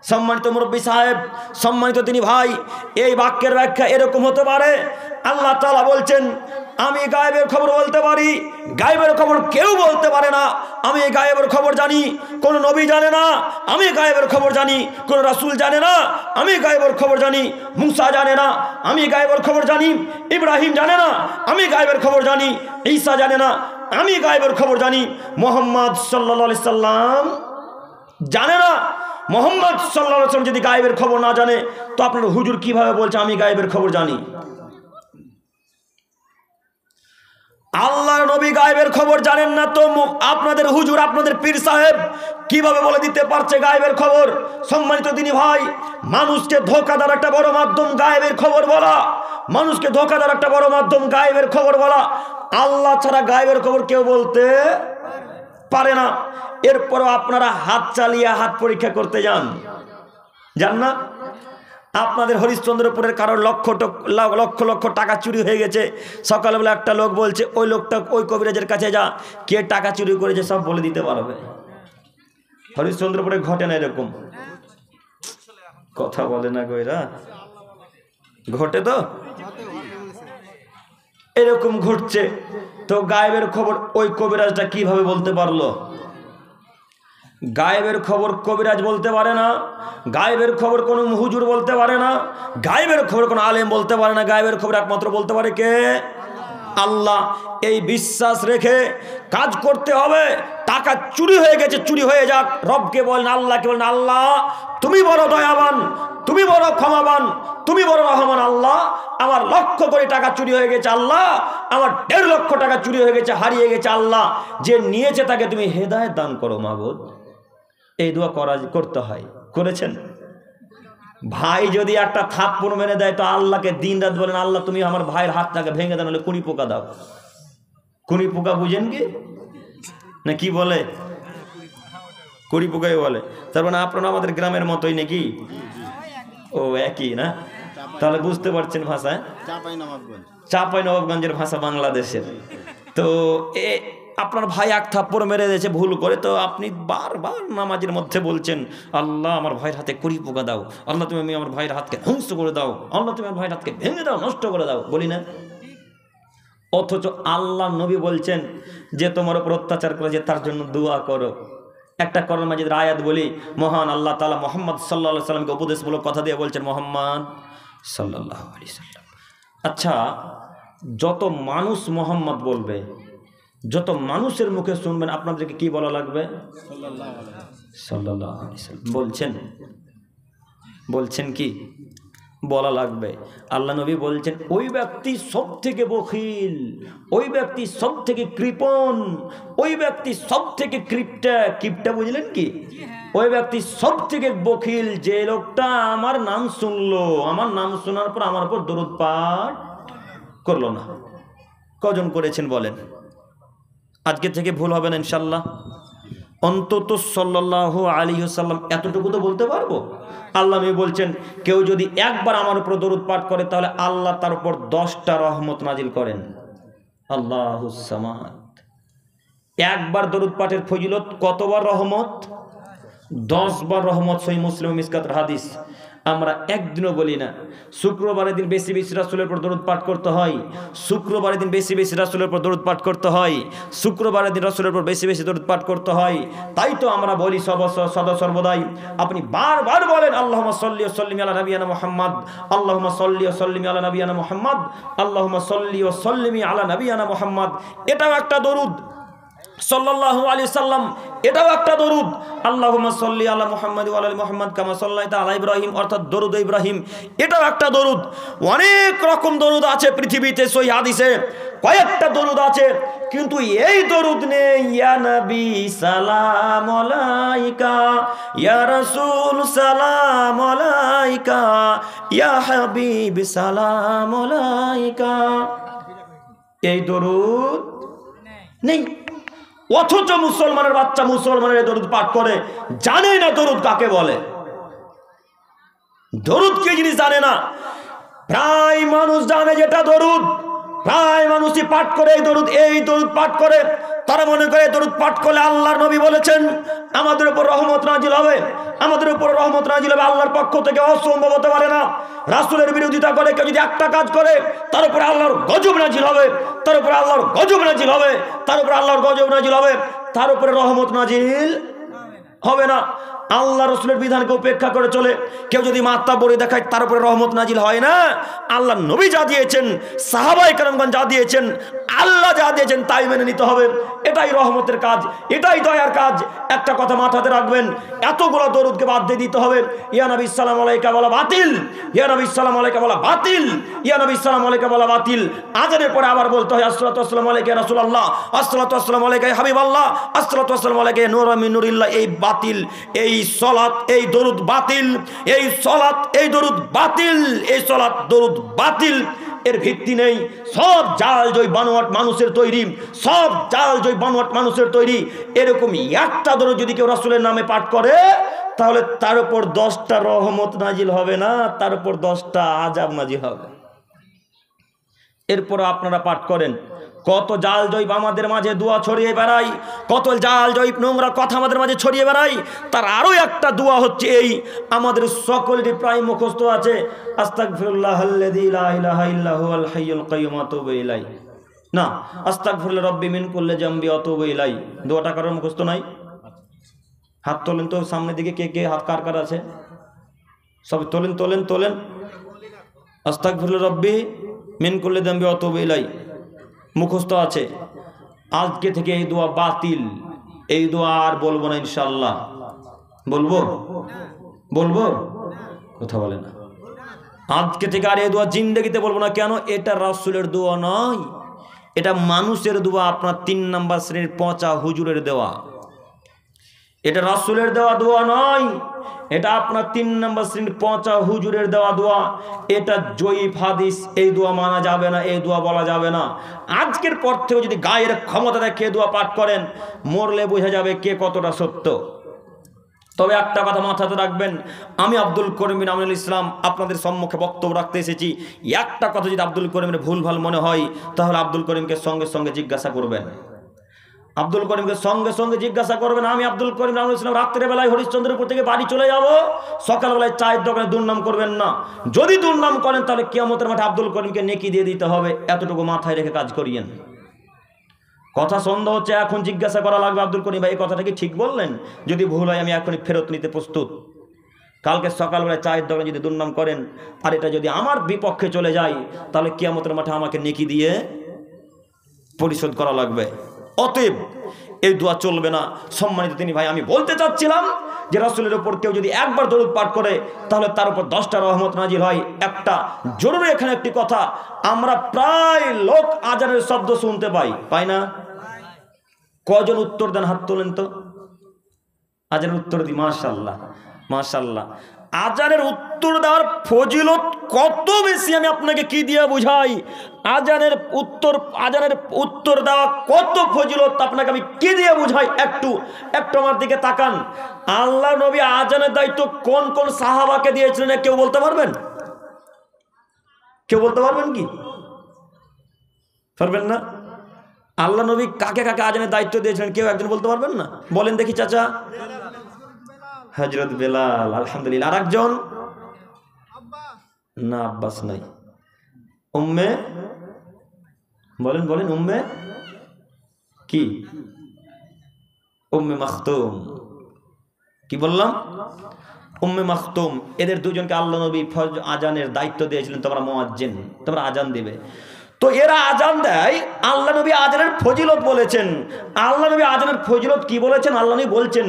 সম্মানিত মুরব্বী সাহেব, সম্মানিত তিনি ভাই, এই বাক্যের ব্যাখ্যা এরকম হতে পারে, আল্লাহ তাআলা বলছেন আমি গায়েবের খবর বলতে পারি, গায়েবের খবর কেউ বলতে পারে না। আমি গায়েবের খবর জানি, কোন নবী জানে না। আমি গায়েবের খবর জানি, কোন রাসূল জানে না। আমি গায়েবের খবর জানি, মুসা জানে না। আমি গায়েবের খবর জানি, ইব্রাহিম জানে না। আমি গায়েবের খবর জানি, ঈসা জানে না। আমি গায়েবের খবর জানি, মুহাম্মদ সাল্লাল্লাহু আলাইহি সাল্লাম জানে না। মুহাম্মদ সাল্লাল্লাহু আলাইহি সাল্লাম যদি গায়েবের খবর না জানে, তো আপনার হুজুর কিভাবে বলছে আমি গায়েবের খবর জানি? আল্লাহর নবী গায়েবের খবর জানেন না, তো আপনাদের হুজুর, আপনাদের পীর সাহেব কিভাবে বলে দিতে পারছে গায়েবের খবর? সম্মানিত দিনী ভাই, মানুষকে ধোঁকা দেওয়ার একটা বড় মাধ্যম গায়েবের খবর বলা। মানুষকে ধোঁকা দেওয়ার একটা বড় মাধ্যম গায়েবের খবর বলা। আল্লাহ ছাড়া গায়েবের খবর কেউ বলতে পারে না। এরপরও আপনারা হাত চালিয়ে হাত পরীক্ষা করতে যান না? আপনাদের হরিশ্চন্দ্রপুরের কারোর লক্ষ লক্ষ টাকা চুরি হয়ে গেছে, সকালবেলা একটা লোক বলছে ওই লোকটা ওই কবিরাজের কাছে যা, কে টাকা চুরি করেছে সব বলে দিতে পারবে। হরিশ্চন্দ্রপুরে ঘটে না এরকম? কথা বলে না গইরা, ঘটে তো, এরকম ঘটছে। তো গায়েবের খবর ওই কবিরাজটা কিভাবে বলতে পারলো? গায়েবের খবর কবিরাজ বলতে পারে না, গায়েবের খবর কোনো হুজুর বলতে পারে না, গায়েবের খবর কোনো আলেম বলতে পারে না। গায়েবের খবর একমাত্র বলতে পারে কে? আল্লাহ। এই বিশ্বাস রেখে কাজ করতে হবে। টাকা চুরি হয়ে গেছে, চুরি হয়ে যাক, রবকে বলেন, আল্লাহকে বলেন, আল্লাহ তুমি বড় দয়াবান, তুমি বড় ক্ষমাবান, তুমি বড় রহমান। আল্লাহ আমার লক্ষ কোটি টাকা চুরি হয়ে গেছে, আল্লাহ আমার 1.5 লক্ষ টাকা চুরি হয়ে গেছে, হারিয়ে গেছে, আল্লাহ যে নিয়েছে তাকে তুমি হেদায়েত দান করো মাবুদ। এই দোয়া করতে হয়। করেছেন? ভাই যদি একটা থাপ্পড় মেরে দেয়, তো আল্লাহকে দিন রাত বলেন, আল্লাহ তুমি আমার ভাইয়ের হাতটাকে ভেঙে দেন, হলে কুড়ি পোকা দাও। কুড়ি পোকা বুঝেন কি না? কি বলে? কুড়ি পোকাই বলে। তার মানে আপনারা আমাদের গ্রামের মতোই নাকি? ও একই না? তাহলে বুঝতে পারছেন ভাষা। চাঁপাইনবাবগঞ্জের ভাষা বাংলাদেশের। তো আপনার ভাই এক থাপ্পড় মেরে দিয়েছে ভুল করে, তো আপনি বারবার নামাজের মধ্যে বলছেন, আল্লাহ আমার ভাইয়ের হাতে কুড়ি পোকা দাও, আল্লাহ তুমি আমার ভাইয়ের হাতকে ধ্বংস করে দাও, আল্লাহ তুমি আমার ভাইয়ের হাতকে ভেঙে দাও, নষ্ট করে দাও, বলি না? অথচ আল্লাহ নবী বলছেন যে তোমার উপর অত্যাচার করেছে তার জন্য দোয়া করো। একটা কোরআন মাজিদের আয়াত বলি, মহান আল্লাহ তাআলা মুহাম্মদ সাল্লাল্লাহু আলাইহি সাল্লামকে উপদেশমূলক কথা দিয়ে বলছেন, মুহাম্মদ সাল্লাল্লাহু আলাইহি সাল্লাম। আচ্ছা, যত মানুষ মুহাম্মদ বলবে, যত মানুষের মুখে শুনবেন, আপনাদেরকে কি বলা লাগবে? সাল্লাল্লাহু আলাইহি সাল্লাম বলছেন কি বলা লাগবে? আল্লাহ নবী বলছেন ওই ব্যক্তি সব থেকে বখিল, ওই ব্যক্তি সব থেকে কৃপণ, ওই ব্যক্তি সব থেকে কিপটা বুঝলেন কি? ওই ব্যক্তি সব থেকে বখিল যে লোকটা আমার নাম শুনলো, আমার নাম শোনার পর আমার উপর দরুদ পাঠ করলো না। কজন করেছেন বলেন? আজকে থেকে ভুল হবে না ইনশাল্লাহ। অন্তত সাল্লাল্লাহু আলাইহি ওয়াসাল্লাম এতটুকু তো বলতে পারবো। আল্লাহ নবী বলছেন কেউ যদি একবার আমার উপর দরুদ পাঠ করে, তাহলে আল্লাহ তার উপর 10টা রহমত নাজিল করেন। আল্লাহুস সামাদ। একবার দরুদ পাঠের ফজিলত কতবার রহমত? 10 বার রহমত। সহিহ মুসলিম মিসকাতের হাদিস। আমরা একদিনও বলি না। শুক্রবারের দিন বেশি বেশি রাসূলের উপর দরুদ পাঠ করতে হয়, শুক্রবারের দিন বেশি বেশি রাসূলের উপর দরুদ পাঠ করতে হয়, শুক্রবারের দিন রাসূলের উপর বেশি বেশি দরুদ পাঠ করতে হয়। তাই তো আমরা বলি সদা সর্বদাই আপনি বারবার বলেন, আল্লাহুম্মা সাল্লি ওয়া সাল্লিম আলা নাবিয়ানা মুহাম্মদ, আল্লাহুম্মা সাল্লি ওয়া সাল্লিম আলা নাবিয়ানা মুহাম্মদ, আল্লাহুম্মা সাল্লি ওয়া সাল্লিম আলা নাবিয়ানা মুহাম্মদ। এটাও একটা দরুদ। সাল্লাল্লাহু আলাইহি সাল্লাম, এটাও একটা দরুদ। আল্লাহুম্মা সাল্লি আলা মুহাম্মাদ ওয়া আলা মুহাম্মাদ কামা সাল্লাইতা আলা ইব্রাহিম, অর্থাৎ দরুদ ইব্রাহিম, এটাও একটা দরুদ। অনেক রকম দরুদ আছে পৃথিবীতে, সহিহ হাদিসে কয়েকটা দরুদ আছে, কিন্তু এই দরুদ নেই। ইয়া নবী সালাম আলাইকা, ইয়া রাসূল সালাম আলাইকা, ইয়া হাবিব সালাম আলাইকা, এই দরুদ নেই। অথচ মুসলমানের বাচ্চা মুসলমানের দরুদ পাঠ করে, জানে না দরুদ কাকে বলে। দরুদ কি জিনিস জানে না। প্রায় মানুষ জানে যেটা দরুদ, প্রায় মানুষই পাঠ করে এই দরুদ পাঠ করে, তারা মনে করে দরুদ পাঠ করলে আল্লাহর নবী বলেছেন আমাদের উপর রহমত নাজিল হবে, আমাদের উপর রহমত নাজিল হবে। আল্লাহর পক্ষ থেকে অসম্ভব হতে পারে না। রাসূলের বিরোধিতা করে কেউ যদি একটা কাজ করে তার উপরে আল্লাহর গজব নাজিল হবে, তার উপরে আল্লাহর গজব নাজিল হবে, তার উপরে আল্লাহর গজব নাজিল হবে, তার উপরে রহমত নাজিল হবে না। আল্লাহ রসুলের বিধানকে উপেক্ষা করে চলে কেউ যদি মাত্রা বলে দেখায় তার উপরে রহমত নাজিল হয় না। আল্লাহ নবী যা দিয়েছেন, সাহাবায়ে কেরামগণ যা দিয়েছেন, আল্লাহ যা দিয়েছেন তাই মেনে নিতে হবে। এটাই রহমতের কাজ, এটাই দয়ার কাজ। একটা কথা মাথাতে রাখবেন, এতগুলো দরুদকে বাদ দিয়ে দিতে হবে। ইয়া নবী সালাম আলাইকা বলা বাতিল, ইয়া নবী সালাম আলাইকা বলা বাতিল, ইয়া নবী সালাম আলাইকা বলা বাতিল। আজানের পরে আবার বলতে হয় আসসালাতু ওয়াসসালামু আলাইকা ইয়া রাসূলুল্লাহ, আসসালাতু ওয়াসসালামু আলাইকা ইয়া হাবিবাল্লাহ, আসসালাতু ওয়াসসালামু আলাইকা ইয়া নূরুম মিন নূরিল্লাহ। এই বাতিল, এই সলাত, এই দরুদ বাতিল, এই সলাত, এই দরুদ বাতিল, এই সলাত দরুদ বাতিল। এর ভিত্তি নেই। সব জাল জয় বানোয়াট মানুষের তৈরি, সব জাল জয় বানোয়াট মানুষের তৈরি। এরকম একটা দরুদ যদি কেউ রাসূলের নামে পাঠ করে তাহলে তার উপর 10টা রহমত নাজিল হবে না, তার উপর 10টা আযাব নাজিল হবে। এরপর আপনারা পাঠ করেন, কত জাল জৈব আমাদের মাঝে দোয়া ছড়িয়ে বেড়াই, কত জাল জৈব নোংরা কথা আমাদের মাঝে ছড়িয়ে বেড়াই। তার আরো একটা দোয়া হচ্ছে এই, আমাদের সকলেরই প্রায় মুখস্থ আছে, আস্তাগফিরুল্লাহাল্লাযী লা ইলাহা ইল্লা হুয়াল হাইয়ুল কাইয়্যুম ওয়া আতুবু ইলাইহি। না, আস্তাগফিরুল্লাহ রাব্বি মিন কুল্লি জামবি ওয়া আতুবু ইলাইহি। দোয়াটা কারোর মুখস্থ নাই? হাত তোলেন তো সামনের দিকে, কে কে হাত কার কার আছে? সব তোলেন তোলেন তোলেন। আস্তাগফিরুল্লাহ রাব্বি মিন কুল্লি জামবি ওয়া আতুবু ইলাইহি মুখস্থ আছে। আজকে থেকে এই দোয়া বাতিল, এই দোয়া আর বলবো না ইনশাআল্লাহ। বলবো? বলবো? কথা বলে না। আজকে থেকে আর এই দোয়া জিন্দেগিতে বলবো না। কেন? এটা রাসূলের দোয়া নয়, এটা মানুষের দোয়া, আপনার 3 নাম্বার শ্রেণীর পচা হুজুরের দেওয়া। এটা রাসূলের দেওয়া দোয়া নয়, এটা আপনার 3 নাম্বার শ্রেণীর পচা হুজুরের দেওয়া দোয়া। এটা জয়ীফ হাদিস, এই দোয়া মানা যাবে না, এই দোয়া বলা যাবে না। আজকের পর থেকে যদি গায়ের ক্ষমতা দেখে দোয়া পাঠ করেন, মরলে বোঝা যাবে কে কতটা সত্য। তবে একটা কথা মাথাতে রাখবেন, আমি আব্দুল করিম বিন আমিনুল ইসলাম আপনাদের সম্মুখে বক্তব্য রাখতে এসেছি। একটা কথা যদি আব্দুল করিমের ভুলভাল মনে হয় তাহলে আব্দুল করিমকে সঙ্গে সঙ্গে জিজ্ঞাসা করবেন, আব্দুল করিমকে সঙ্গে সঙ্গে জিজ্ঞাসা করবেন। আমি আব্দুল করিম আমিনুল ইসলাম রাত্রের বেলায় হরিশ্চন্দ্রপুর থেকে বাড়ি চলে যাব, সকালবেলায় চায়ের দোকানে দুর্নাম করবেন না। যদি দুর্নাম করেন তাহলে কিয়ামতের মাঠে আব্দুল করিমকে নেকি দিয়ে দিতে হবে। এতটুকু মাথায় রেখে কাজ করিয়েন। কথা সন্দেহ হচ্ছে, এখন জিজ্ঞাসা করা লাগবে আব্দুল করিম ভাই এই কথাটা কি ঠিক বললেন? যদি ভুল হয় আমি এখনই ফেরত নিতে প্রস্তুত। কালকে সকালবেলায় চায়ের দোকানে যদি দুর্নাম করেন আর এটা যদি আমার বিপক্ষে চলে যায় তাহলে কিয়ামতের মাঠে আমাকে নেকি দিয়ে পরিশোধ করা লাগবে। অতএব এই দোয়া চলবে না। সম্মানিত তিনি ভাই, আমি বলতে চাচ্ছিলাম যে রাসূলের উপর কেউ যদি একবার দরুদ পাঠ করে তাহলে তার উপর 10টা রহমত নাজিল হয়। একটা জরুরি এখানে একটি কথা, আমরা প্রায় লোক আজানের শব্দ শুনতে পাই না? কজন উত্তর দেন? হাত তোলেন তো। আজানের উত্তর দিই। মাশাআল্লাহ মাশাআল্লাহ। আজানের উত্তর দেওয়ার ফজিলত কত বেশি আমি আপনাকে কি দিয়ে বুঝাই। আজানের উত্তর দেওয়া কত ফজিলত আপনাকে আমি কি দিয়ে বুঝাই। একটু আমার দিকে তাকান। আল্লাহ নবী আজানের দায়িত্ব কোন কোন সাহাবাকে দিয়েছিলেন কেউ বলতে পারবেন? কেউ বলতে পারবেন কি? পারবেন না? আল্লাহ নবী কাকে কাকে আজানের দায়িত্ব দিয়েছিলেন কেউ একজন বলতে পারবেন না? বলেন দেখি চাচা। হযরত বেলাল, আলহামদুলিল্লাহ। আরেকজন? না, আব্বাস নাই। উম্মে, বলেন বলেন, উম্মে কি? উম্মে মাখতুম। কি বললাম? উম্মে মাখতুম। এদের দুজনকে আল্লাহ নবী আজানের দায়িত্ব দিয়েছিলেন, তোমরা মুয়াজ্জিন, তোমরা আজান দিবে। তো এরা আজান দেয়, আল্লাহ নবী আজানের ফজিলত বলেছেন। আল্লাহ নবী আজানের ফজিলত কি বলেছেন? আল্লাহ নবী বলছেন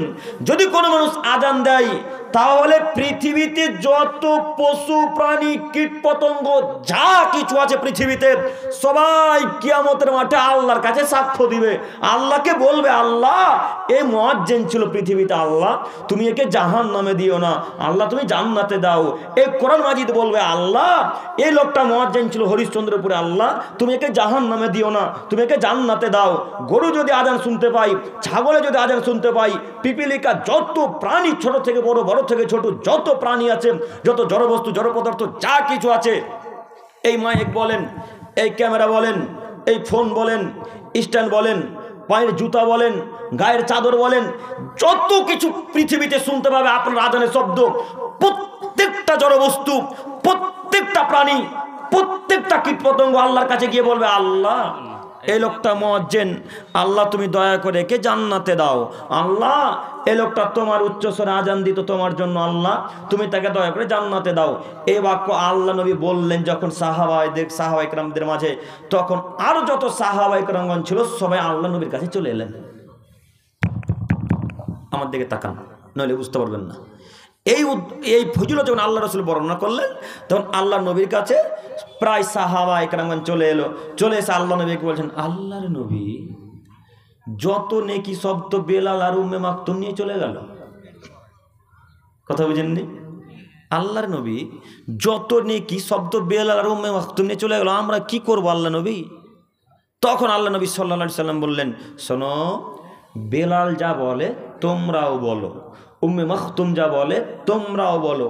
যদি কোনো মানুষ আজান দেয় তাহলে পৃথিবীতে যত পশু প্রাণী কীট পতঙ্গ যা কিছু আছে পৃথিবীতে সবাই কিয়ামতের মাঠে আল্লাহর কাছে সাক্ষ্য দিবে। আল্লাহকে বলবে, আল্লাহ এই মুয়াজ্জিন ছিল পৃথিবীতে, আল্লাহ তুমি একে জাহান্নামে দিও না, আল্লাহ তুমি জান্নাতে দাও। এই কোরআন মাজিদ বলবে, আল্লাহ এই লোকটা মুয়াজ্জিন ছিল হরিশ্চন্দ্রপুরে, আল্লাহ তুমি একে জাহান্নামে দিও না, তুমি একে জান্নাতে দাও। গরু যদি আজান শুনতে পাই, ছাগলে যদি আজান শুনতে পাই, পিপিলিকা, যত প্রাণী ছোট থেকে বড়, বড় থেকে ছোট যত প্রাণী আছে, যত জড়বস্তু জড় পদার্থ যা কিছু আছে, এই মায়েক বলেন এই ক্যামেরা বলেন, এই ফোন বলেন, স্ট্যান্ড বলেন, পায়ের জুতা বলেন, গায়ের চাদর বলেন, যত কিছু পৃথিবীতে শুনতে পাবে আপনার আজানের শব্দ, প্রত্যেকটা জড়বস্তু, প্রত্যেকটা প্রাণী, প্রত্যেকটা কীটপতঙ্গ আল্লাহর কাছে গিয়ে বলবে, আল্লাহ এই লোকটা মুয়াজ্জিন, আল্লাহ তুমি দয়া করে একে জান্নাতে দাও। আল্লাহ এই লোকটা তোমার উচ্চস্বরে আজান দিত তোমার জন্য, আল্লাহ তুমি তাকে দয়া করে জান্নাতে দাও। এই বাক্য আল্লাহ নবী বললেন যখন সাহাবা ইকরামদের মাঝে, তখন আরো যত সাহাবা ইকরামগণ ছিল সবাই আল্লাহ নবীর কাছে চলে এলেন। আমার দিকে তাকান, নইলে বুঝতে পারবেন না। এই ফজিলত যখন আল্লাহ রসুল বর্ণনা করলেন, তখন আল্লাহ নবীর কাছে প্রায় সাহাবা ইকরামগণ চলে এসে আল্লাহ নবীকে বলছেন, আল্লাহর নবী যত নেকি সব তো বেলাল আর উম্মে মাকতুম নিয়ে চলে গেল। কথা বুঝেননি? আল্লাহর নবী যত নেকি সব তো বেলাল আর উম্মে মাকতুম নিয়ে চলে গেল, আমরা কি করব আল্লাহ নবী? তখন আল্লাহ নবী সাল্লাল্লাহু আলাইহি সাল্লাম বললেন, শোনো, বেলাল যা বলে তোমরাও বলো, উম্মে মাকতুম যা বলে তোমরাও বলো,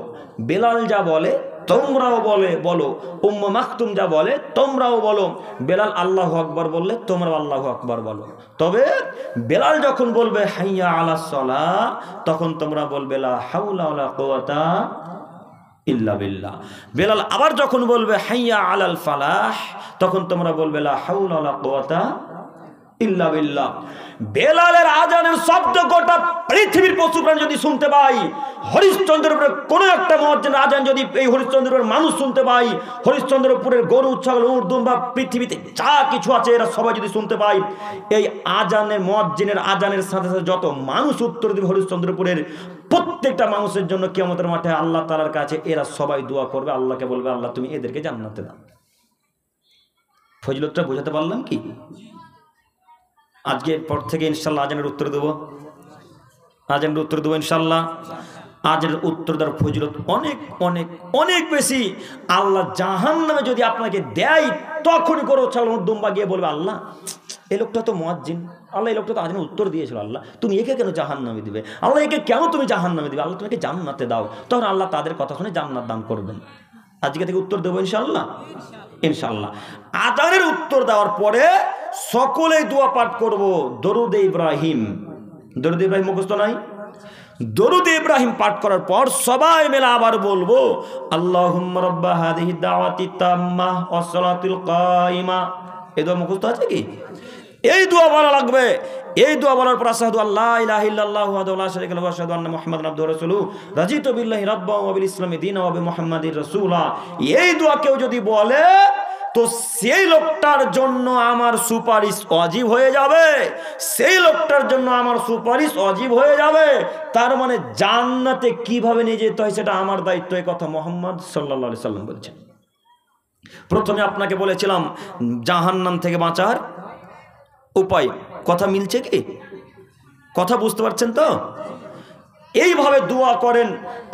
বেলাল যা বলে তোমরাও বলো, উম্মে মাকতুম যা বলে তোমরাও বলো। বেলাল আল্লাহু আকবার বললে তোমরাও আল্লাহু আকবার বলো। তবে বেলাল যখন বলবে হাইয়া আলাস সালাহ, তখন তোমরা বলবে লা হাওলা ওয়ালা কুওয়াতা ইল্লা বিল্লাহ। বেলাল আবার যখন বলবে হাইয়া আলাল ফালাহ, তখন তোমরা বলবে লা হাওলা ওয়ালা কুওয়াতা ইল্লা বিল্লাহ। বেলালের আজানের শব্দ গোটা পৃথিবীর পশু প্রাণী যদি শুনতে পাই, হরিশ্চন্দ্রপুরের কোন একটা মুয়াজ্জিনের আজান যদি এই হরিশ্চন্দ্রপুরের মানুষ শুনতে পাই, হরিশ্চন্দ্রপুরের গরু, ছাগল, উট, দুম্বা, পৃথিবীতে যা কিছু আছে এরা সবাই যদি শুনতে পাই, এই আজানের মুয়াজ্জিনের আজানের সাথে সাথে যত মানুষ উত্তর দিবে হরিশ্চন্দ্রপুরের, প্রত্যেকটা মানুষের জন্য কিয়ামতের মাঠে আল্লাহ তাআলার কাছে এরা সবাই দোয়া করবে, আল্লাহকে বলবে, আল্লাহ তুমি এদেরকে জান্নাতে দাও। ফজিলতটা বোঝাতে পারলাম কি? আজকে পর থেকে ইনশাল্লাহ আজানের উত্তর দেবো, ইনশাল্লাহ। আজানের উত্তর দেওয়ার ফজিলত অনেক অনেক অনেক বেশি। আল্লাহ জাহান্নামে যদি আপনাকে দেয়, তখনই করো ছাগল দুম্বা গিয়ে বলবে, আল্লাহ এই লোকটা তো মুয়াজ্জিন, আল্লাহ এই লোকটা তো আজানের উত্তর দিয়েছিল, আল্লাহ তুমি একে কেন জাহান্নামে দিবে, আল্লাহ একে কেন তুমি জাহান্নামে দিবে, আল্লাহ তুমি একে জান্নাতে দাও। তখন আল্লাহ তাদের কথা শুনে জান্নাত দান করবেন। আজকে থেকে উত্তর দেবো ইনশাল্লাহ। আজানের উত্তর দেওয়ার পরে সকলেই দোয়া পাঠ করব, দরুদে ইব্রাহিম। দরুদে ইব্রাহিম মুখস্থ নাই? দরুদে ইব্রাহিম পাঠ করার পর সবাই মিলে আবার বলবো, আল্লাহুম্মা রাব্বা হাযিহি দাওয়াতি তাম্মাহ ওয়াস সালাতিল কায়িমা। এই দোয়া মুখস্থ আছে কি? এই দোয়া বলা লাগবে। এই দোয়া বলার পর আশহাদু আল্লা ইলাহা ইল্লাল্লাহু ওয়াহদাহু লা শারীকা লাহু ওয়া আশহাদু আন্না মুহাম্মাদান আবদুহু ওয়া রাসূলুহু রাযিতু বিল্লাহি রাব্বান ওয়া বিল ইসলামি দীনান ওয়া বিমুহাম্মাদির রাসূলা। এই দোয়া কেউ যদি বলে, তো সেই লোকটার জন্য আমার সুপারিশ ওয়াজিব হয়ে যাবে, সেই লোকটার জন্য আমার সুপারিশ ওয়াজিব হয়ে যাবে। তার মানে জান্নাতে কিভাবে নিয়ে যেতে হয় সেটা আমার দায়িত্ব। এই কথা মুহাম্মদ সাল্লাল্লাহু আলাইহি সাল্লাম বলেছেন। প্রথমে আপনাকে বলেছিলাম জাহান্নাম থেকে বাঁচার উপায়। কথা মিলছে কি? কথা বুঝতে পারছেন তো? এইভাবে দোয়া করেন,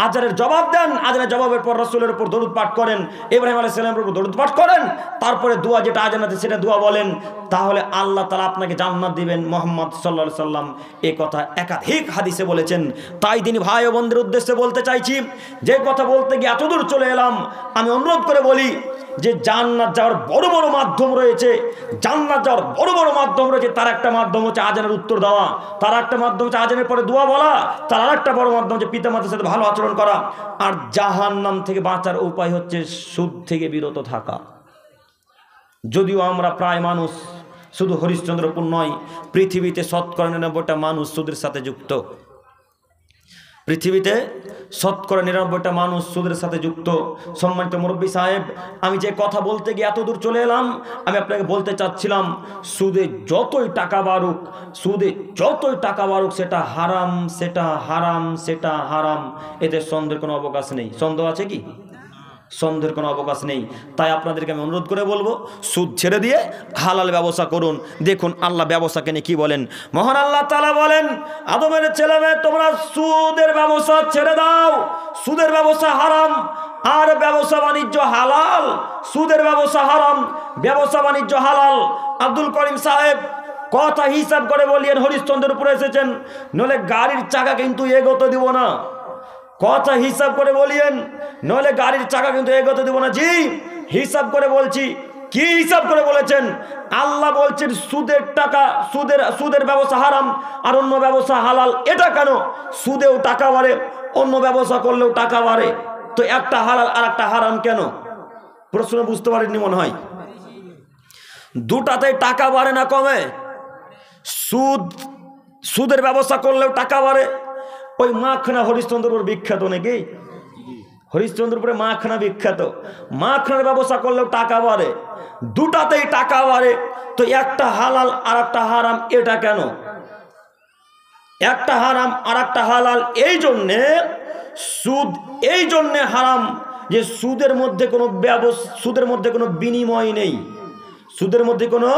আজানের জবাব দেন, আজানের জবাবের পর রাসূলের উপর দরুদ পাঠ করেন, ইব্রাহিম আলাইহিস সালামের উপর দরুদ পাঠ করেন, তারপরে দোয়া যেটা আজানাতে সেটা দোয়া বলেন, তাহলে আল্লাহ তাআলা আপনাকে জান্নাত দিবেন। মুহাম্মদ সাল্লাল্লাহু আলাইহি সাল্লাম এই কথা একাধিক হাদিসে বলেছেন। তাই দিনী ভাই ও বোনদের উদ্দেশ্যে বলতে চাইছি, যে কথা বলতে গিয়ে এতদূর চলে এলাম, আমি অনুরোধ করে বলি যে জান্নাত যাওয়ার বড় বড় মাধ্যম রয়েছে, জান্নাত যাওয়ার বড় বড় মাধ্যম রয়েছে। তার একটা মাধ্যম হচ্ছে আজানের উত্তর দেওয়া, তার একটা মাধ্যম হচ্ছে আজানের পরে দোয়া বলা, তার আরেকটা বড় মাধ্যম হচ্ছে পিতামাতার সাথে ভালো আচরণ করা। আর জাহান্নাম থেকে বাঁচার উপায় হচ্ছে সুদ থেকে বিরত থাকা। যদিও আমরা প্রায় মানুষ, শুধু হরিশ্চন্দ্রপুর নয়, পৃথিবীতে ৯৯% মানুষ সুদের সাথে যুক্ত। পৃথিবীতে ৯৯% মানুষ সুদের সাথে যুক্ত। সম্মানিত মুরব্বী সাহেব, আমি যে কথা বলতে গিয়ে এত দূর চলে এলাম, আমি আপনাকে বলতে চাচ্ছিলাম, সুদে যতই টাকা বাড়ুক, সেটা হারাম, সেটা হারাম, সেটা হারাম। এতে সন্দেহের কোনো অবকাশ নেই। সন্দেহ আছে কি? সন্দেহের কোনো অবকাশ নেই। তাই আপনাদেরকে আমি অনুরোধ করে বলবো, সুদ ছেড়ে দিয়ে হালাল ব্যবসা করুন। দেখুন আল্লাহ ব্যবসাকে নিয়ে কি বলেন। মহান আল্লাহ তাআলা বলেন, আদমের ছেলে মেয়ে তোমরা সুদের ব্যবসা ছেড়ে দাও। সুদের ব্যবসা হারাম আর ব্যবসা বাণিজ্য হালাল। সুদের ব্যবসা হারাম, ব্যবসা বাণিজ্য হালাল। আব্দুল করিম সাহেব কথা হিসাব করে বলিয়েন, হরিশ্চন্দ্রপুরে এসেছেন, নইলে গাড়ির চাকা কিন্তু এগোতে দিব না। কথা হিসাব করে বলিয়েন, নইলে গাড়ির চাকা কিন্তু এগোতে দেব না। জি, হিসাব করে বলছি, কি হিসাব করে বলেছেন? আল্লাহ বলছেন সুদের টাকা, সুদের ব্যবসা হারাম আর অন্য ব্যবসা হালাল। এটা কেন? সুদেও টাকা বাড়ে, অন্য ব্যবসা করলেও টাকা বাড়ে, তো একটা হালাল আর একটা হারাম কেন? প্রশ্ন বুঝতে পারেননি মনে হয়। দুটাতেই টাকা বাড়ে না কমে? সুদের ব্যবসা করলেও টাকা বাড়ে। ওই মাখনা হরিশ্চন্দ্রপুর বিখ্যাত নাকি? হরিশ্চন্দ্রপুরে মাখনা বিখ্যাত। মাখনার ব্যবসা করলেও টাকা বাড়ে, দুটাতেই টাকা বাড়ে, তো একটা হালাল আর একটা হারাম এটা কেন? একটা হারাম আর একটা হালাল এই জন্যে, সুদ এই জন্যে হারাম যে সুদের মধ্যে কোনো বিনিময় নেই। সুদের মধ্যে কোনো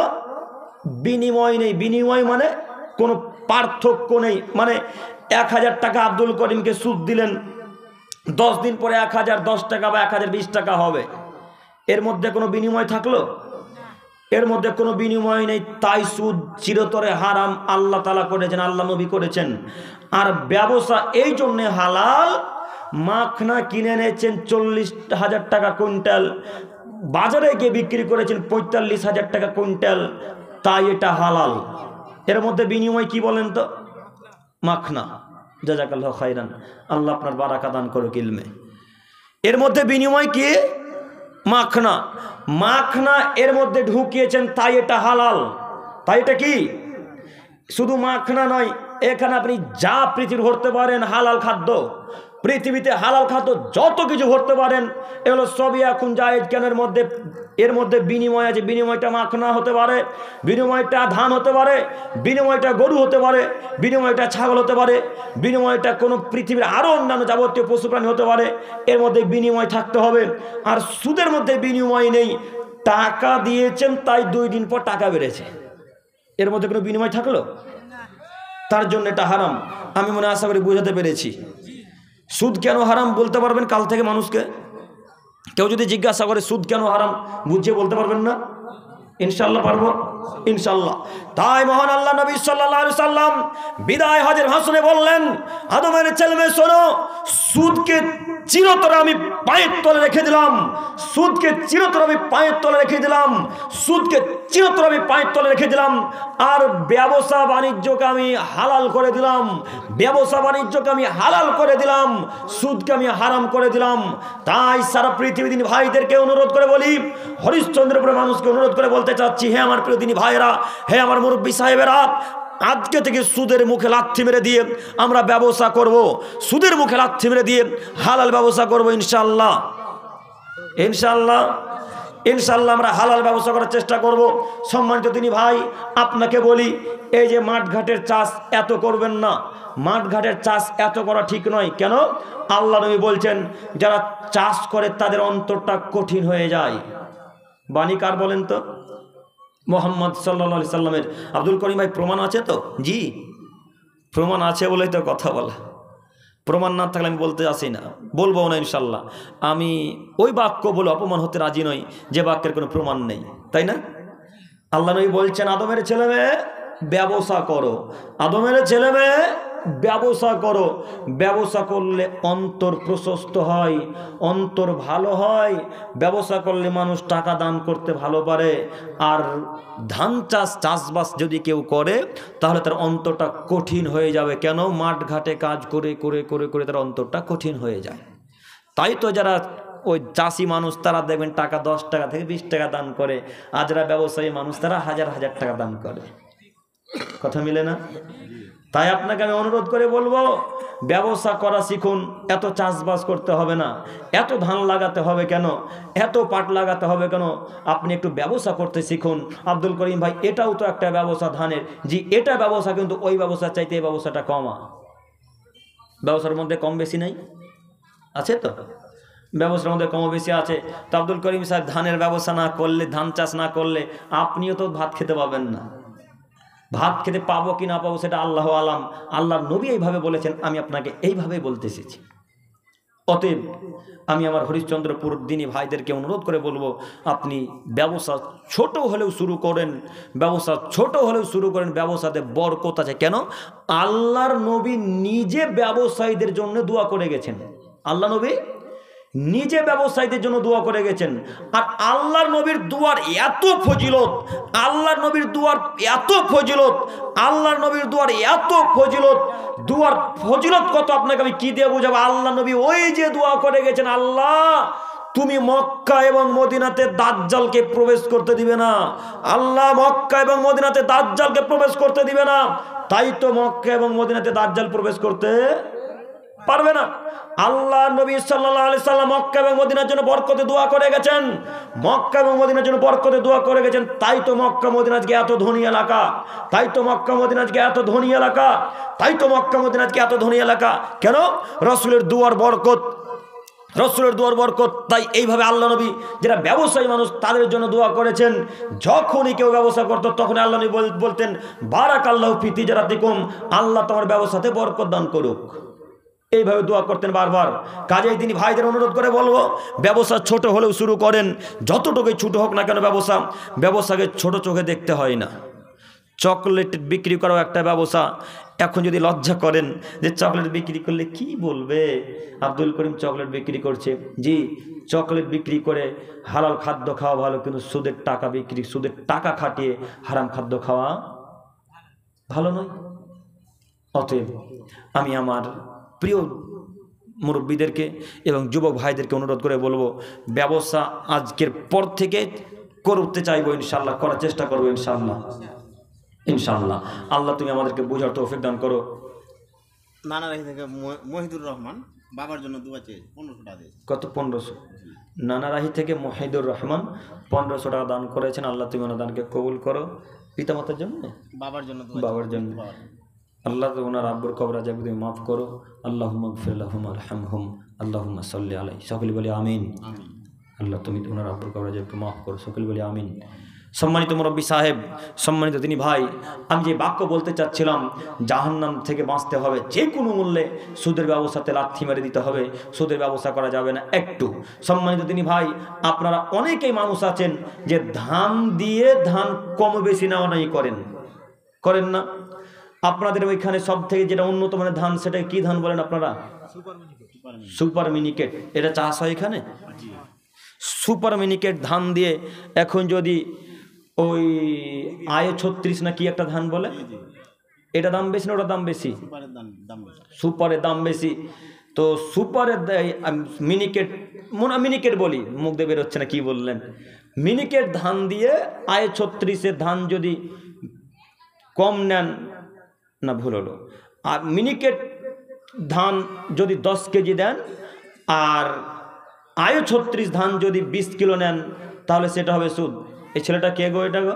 বিনিময় নেই। বিনিময় মানে কোনো পার্থক্য নেই। মানে 1000 টাকা আব্দুল করিমকে সুদ দিলেন, 10 দিন পরে 1010 টাকা বা 1020 টাকা হবে, এর মধ্যে কোনো বিনিময় থাকলো? এর মধ্যে কোনো বিনিময় নেই। তাই সুদ চিরতরে হারাম আল্লাহ তাআলা করেছেন, আল্লাহ নবী করেছেন। আর ব্যবসা এই জন্যে হালাল, মাখনা কিনে এনেছেন 40,000 টাকা কুইন্টাল, বাজারে গিয়ে বিক্রি করেছেন 45,000 টাকা কুইন্টাল, তাই এটা হালাল। এর মধ্যে বিনিময় কি বলেন তো? মাখনা। জাযাকাল্লাহু খাইরান, আল্লাহ আপনার বারাকা দান করুক ইলমে। এর মধ্যে বিনিময় কি? মাখনা। মাখনা এর মধ্যে ঢুকিয়েছেন, তাই এটা হালাল। তাই এটা কি? শুধু মাখনা নয়, এখানে আপনি যা পৃথিবী ভরতে পারেন হালাল খাদ্য, পৃথিবীতে হালাল খাদ্য যত কিছু ভরতে পারেন এগুলো সবই এখন জায়েজ। কেন? এর মধ্যে বিনিময় আছে। বিনিময়টা মাখনা হতে পারে, বিনিময়টা ধান হতে পারে, বিনিময়টা গরু হতে পারে, বিনিময়টা ছাগল হতে পারে, বিনিময়টা কোনো পৃথিবীর আরও অন্যান্য যাবতীয় পশু প্রাণী হতে পারে। এর মধ্যে বিনিময় থাকতে হবে। আর সুদের মধ্যে বিনিময় নেই। টাকা দিয়েছেন তাই 2 দিন পর টাকা বেড়েছে, এর মধ্যে কোনো বিনিময় থাকলো? তার জন্য এটা হারাম। আমি মনে আশা করি বুঝাতে পেরেছি। সুদ কেন হারাম বলতে পারবেন কাল থেকে মানুষকে? কেউ যদি জিজ্ঞাসা করে সুদ কেন হারাম, বুঝিয়ে বলতে পারবেন না? ইনশাআল্লাহ পারবো, ইনশাআল্লাহ। তাই মহান আল্লাহ নবী সাল্লাল্লাহু আলাইহি সাল্লাম বিদায় হজের ভাষণে বললেন, আদমের ছেলেমেয়ে শোনো, সুদকে চিরতরে আমি পায়ের তলে রেখে দিলাম, সুদকে চিরতরে আমি পায়ের তলে রেখে দিলাম, সুদকে চিরতরে আমি পায়ের তলে রেখে দিলাম। আর ব্যবসা বাণিজ্যকে আমি হালাল করে দিলাম, ব্যবসা বাণিজ্যকে আমি হালাল করে দিলাম, সুদকে আমি হারাম করে দিলাম। তাই সারা পৃথিবী দিনী ভাইদেরকে অনুরোধ করে বলি, হরিশ্চন্দ্রপুরের মানুষকে অনুরোধ করে বলতে চাচ্ছি, হে আমার প্রিয় দিনী ভাইয়েরা, হে আমার মুরব্বী সাহেবেরা, আজকে থেকে সুদের মুখে লাথি মেরে দিয়ে আমরা ব্যবসা করব, সুদের মুখে লাথি মেরে দিয়ে হালাল ব্যবসা করব ইনশাআল্লাহ। ইনশাআল্লাহ, ইনশাআল্লাহ আমরা হালাল ব্যবসা করার চেষ্টা করব। সম্মানিত দিনী ভাই, আপনাকে বলি, এই যে মাঠঘাটের চাষ এত করবেন না, মাঠঘাটের চাষ এত করা ঠিক নয়। কেন? আল্লাহ নবী বলছেন, যারা চাষ করে তাদের অন্তরটা কঠিন হয়ে যায়। বাণী কার বলেন তো? মোহাম্মদ সাল্লাল্লাহু আলাইহি সাল্লামের। আব্দুল করিম ভাই, প্রমাণ আছে তো? জি, প্রমাণ আছে বলেই তো কথা বলা। প্রমাণ না থাকলে আমি বলতে আসি না, বলবো না ইনশাল্লাহ। আমি ওই বাক্য বলে অপমান হতে রাজি নই যে বাক্যের কোনো প্রমাণ নেই, তাই না? আল্লাহ নবী বলছেন, আদমের ছেলেমেয়ে ব্যবসা করো, আদমের ছেলেমেয়ে ব্যবসা করো। ব্যবসা করলে অন্তর প্রশস্ত হয়, অন্তর ভালো হয়। ব্যবসা করলে মানুষ টাকা দান করতে ভালো পারে। আর ধান চাষবাস যদি কেউ করে তাহলে তার অন্তরটা কঠিন হয়ে যাবে। কেন? মাঠ ঘাটে কাজ করে করে করে করে তার অন্তরটা কঠিন হয়ে যায়। তাই তো যারা ওই চাষি মানুষ তারা দেখবেন টাকা 10 টাকা থেকে 20 টাকা দান করে, আর যারা ব্যবসায়ী মানুষ তারা হাজার হাজার টাকা দান করে। কথা মিলে না? তাই আপনাকে আমি অনুরোধ করে বলবো, ব্যবসা করা শিখুন। এত চাষবাস করতে হবে না, এত ধান লাগাতে হবে কেন, এত পাট লাগাতে হবে কেন? আপনি একটু ব্যবসা করতে শিখুন। আব্দুল করিম ভাই, এটাও তো একটা ব্যবসা ধানের। জি, এটা ব্যবসা, কিন্তু ওই ব্যবসার চাইতে এই ব্যবসাটা কমা। ব্যবসার মধ্যে কম বেশি নেই? আছে তো? ব্যবসার মধ্যে কম বেশি আছে। তো আব্দুল করিম সাহেব ধানের ব্যবসা না করলে, ধান চাষ না করলে আপনিও তো ভাত খেতে পাবেন না। ভাত খেতে পাবো কি না পাবো সেটা আল্লাহ আলাম। আল্লাহর নবী এইভাবে বলেছেন, আমি আপনাকে এইভাবেই বলতে এসেছি। অতএব আমি আমার হরিশ্চন্দ্রপুর দিনী ভাইদেরকে অনুরোধ করে বলবো, আপনি ব্যবসা ছোট হলেও শুরু করেন, ব্যবসা ছোট হলেও শুরু করেন। ব্যবসাতে বরকত আছে। কেন? আল্লাহর নবী নিজে ব্যবসায়ীদের জন্য দোয়া করে গেছেন। আল্লাহ নবী নিজে ব্যবসায়ীদের জন্য দোয়া করে গেছেন। আর আল্লাহর নবীর দুয়ার এত ফজিলত, আল্লাহর নবীর দুয়ার এত ফজিলত, আল্লাহর নবীর দুয়ার এত ফজিলত, দুয়ার ফজিলত কত আপনাকে আমি কি দিয়ে বোঝাবো। আল্লাহ নবী ওই যে দোয়া করে গেছেন, আল্লাহ তুমি মক্কা এবং মদিনাতে দাজ্জালকে প্রবেশ করতে দিবে না, আল্লাহ মক্কা এবং মদিনাতে দাজ্জালকে প্রবেশ করতে দিবে না। তাই তো মক্কা এবং মদিনাতে দাজ্জাল প্রবেশ করতে পারবে না। আল্লাহ নবী সাল্লাল্লাহু আলাইহি সাল্লাম মক্কা এবং মদিনার জন্য বরকতে দোয়া করে গেছেন, মক্কা এবং মদিনার জন্য বরকতে দোয়া করে গেছেন। তাই তো মক্কা মদিনা আজকে এত ধনী এলাকা, তাই তো মক্কা মদিনা আজকে এত ধনী এলাকা, তাই তো মক্কা মদিনা আজকে এত ধনী এলাকা। কেন? রাসূলের দুয়ার বরকত, রাসূলের দুয়ার বরকত। তাই এইভাবে আল্লাহ নবী যারা ব্যবসায়ী মানুষ তাদের জন্য দোয়া করেছেন। যখনই কেউ ব্যবসা করতো তখন আল্লাহ নবী বলতেন বারাকাল্লাহু ফি তিজারাতিকুম, আল্লাহ তোমার ব্যবসাতে বরকত দান করুক। এইভাবে দোয়া করতেন বারবার। কাজেই তিনি ভাইদের অনুরোধ করে বলবো, ব্যবসা ছোট হলেও শুরু করেন, যতটুকুই ছোট হোক না কেন ব্যবসাকে ছোট চোখে দেখতে হয় না। চকলেট বিক্রি করাও একটা ব্যবসা। এখন যদি লজ্জা করেন যে চকলেট বিক্রি করলে কি বলবে, আব্দুল করিম চকলেট বিক্রি করছে, জি চকলেট বিক্রি করে হালাল খাদ্য খাওয়া ভালো, কিন্তু সুদের টাকা বিক্রি, সুদের টাকা খাটিয়ে হারাম খাদ্য খাওয়া ভালো নয়। অতএব আমি আমার প্রিয় মুরব্বীদেরকে এবং যুবক ভাইদেরকে অনুরোধ করে বলবো, ব্যবসা আজকের পর থেকে করতে চাইবো ইনশাআল্লাহ, করার চেষ্টা করবো ইনশাআল্লাহ, ইনশাআল্লাহ। আল্লাহ তুমি আমাদেরকে বোঝার তৌফিক দান করো। নানারাহি থেকে মহিদুর রহমান বাবার জন্য দোয়া চেয়ে 1500 টাকা দিয়েছে। কত? 1500। নানারাহি থেকে মহিদুর রহমান 1500 টাকা দান করেছেন। আল্লাহ তুমি ওনার দানকে কবুল করো। পিতামাতার জন্য, বাবার জন্য, বাবার জন্য আল্লাহ তো ওনার আব্বুর কবর আযাব তুমি মাফ করো। আল্লাহুম্মা গফির লাহুম আরহামহুম আল্লাহুম্মা সাল্লি আলাইহি। সকলে বলি আমিন। আল্লাহ তুমি ওনার আব্বুর কবর আযাবকে মাফ করো। সকলে বলি আমিন। সম্মানিত মুরব্বী সাহেব, সম্মানিত তিনি ভাই, আমি যে বাক্য বলতে চাচ্ছিলাম, জাহান্নাম থেকে বাঁচতে হবে যে কোনো মূল্যে, সুদের ব্যবসাতে লাথি মেরে দিতে হবে, সুদের ব্যবসা করা যাবে না একটু। সম্মানিত তিনি ভাই, আপনারা অনেকেই মানুষ আছেন যে ধান দিয়ে ধান কম বেশি নেওয়া নাই করেন না। আপনাদের ওইখানে সব থেকে যেটা উন্নত মানের ধান, সেটা কি ধান বলেন আপনারা? সুপার মিনিকেট। এটা চাষ হয় এখানে। সুপার মিনিকেট ধান দিয়ে এখন যদি ওই আয় 36 না কি একটা ধান বলে, এটা দাম বেশি না ওটা দাম বেশি? সুপারের দাম বেশি। তো সুপারের মিনিকেট, মিনিকেট বলি, মুখ দিয়ে বেরোচ্ছে না কি বললেন, মিনিকেট ধান দিয়ে আয় 36-এর ধান যদি কম নেন, না ভুল হলো, আর মিনিকেট ধান যদি 10 কেজি দেন আর আয়ু 36 ধান যদি 20 কিলো নেন, তাহলে সেটা হবে সুদ। এই ছেলেটা কে গো? এটা গো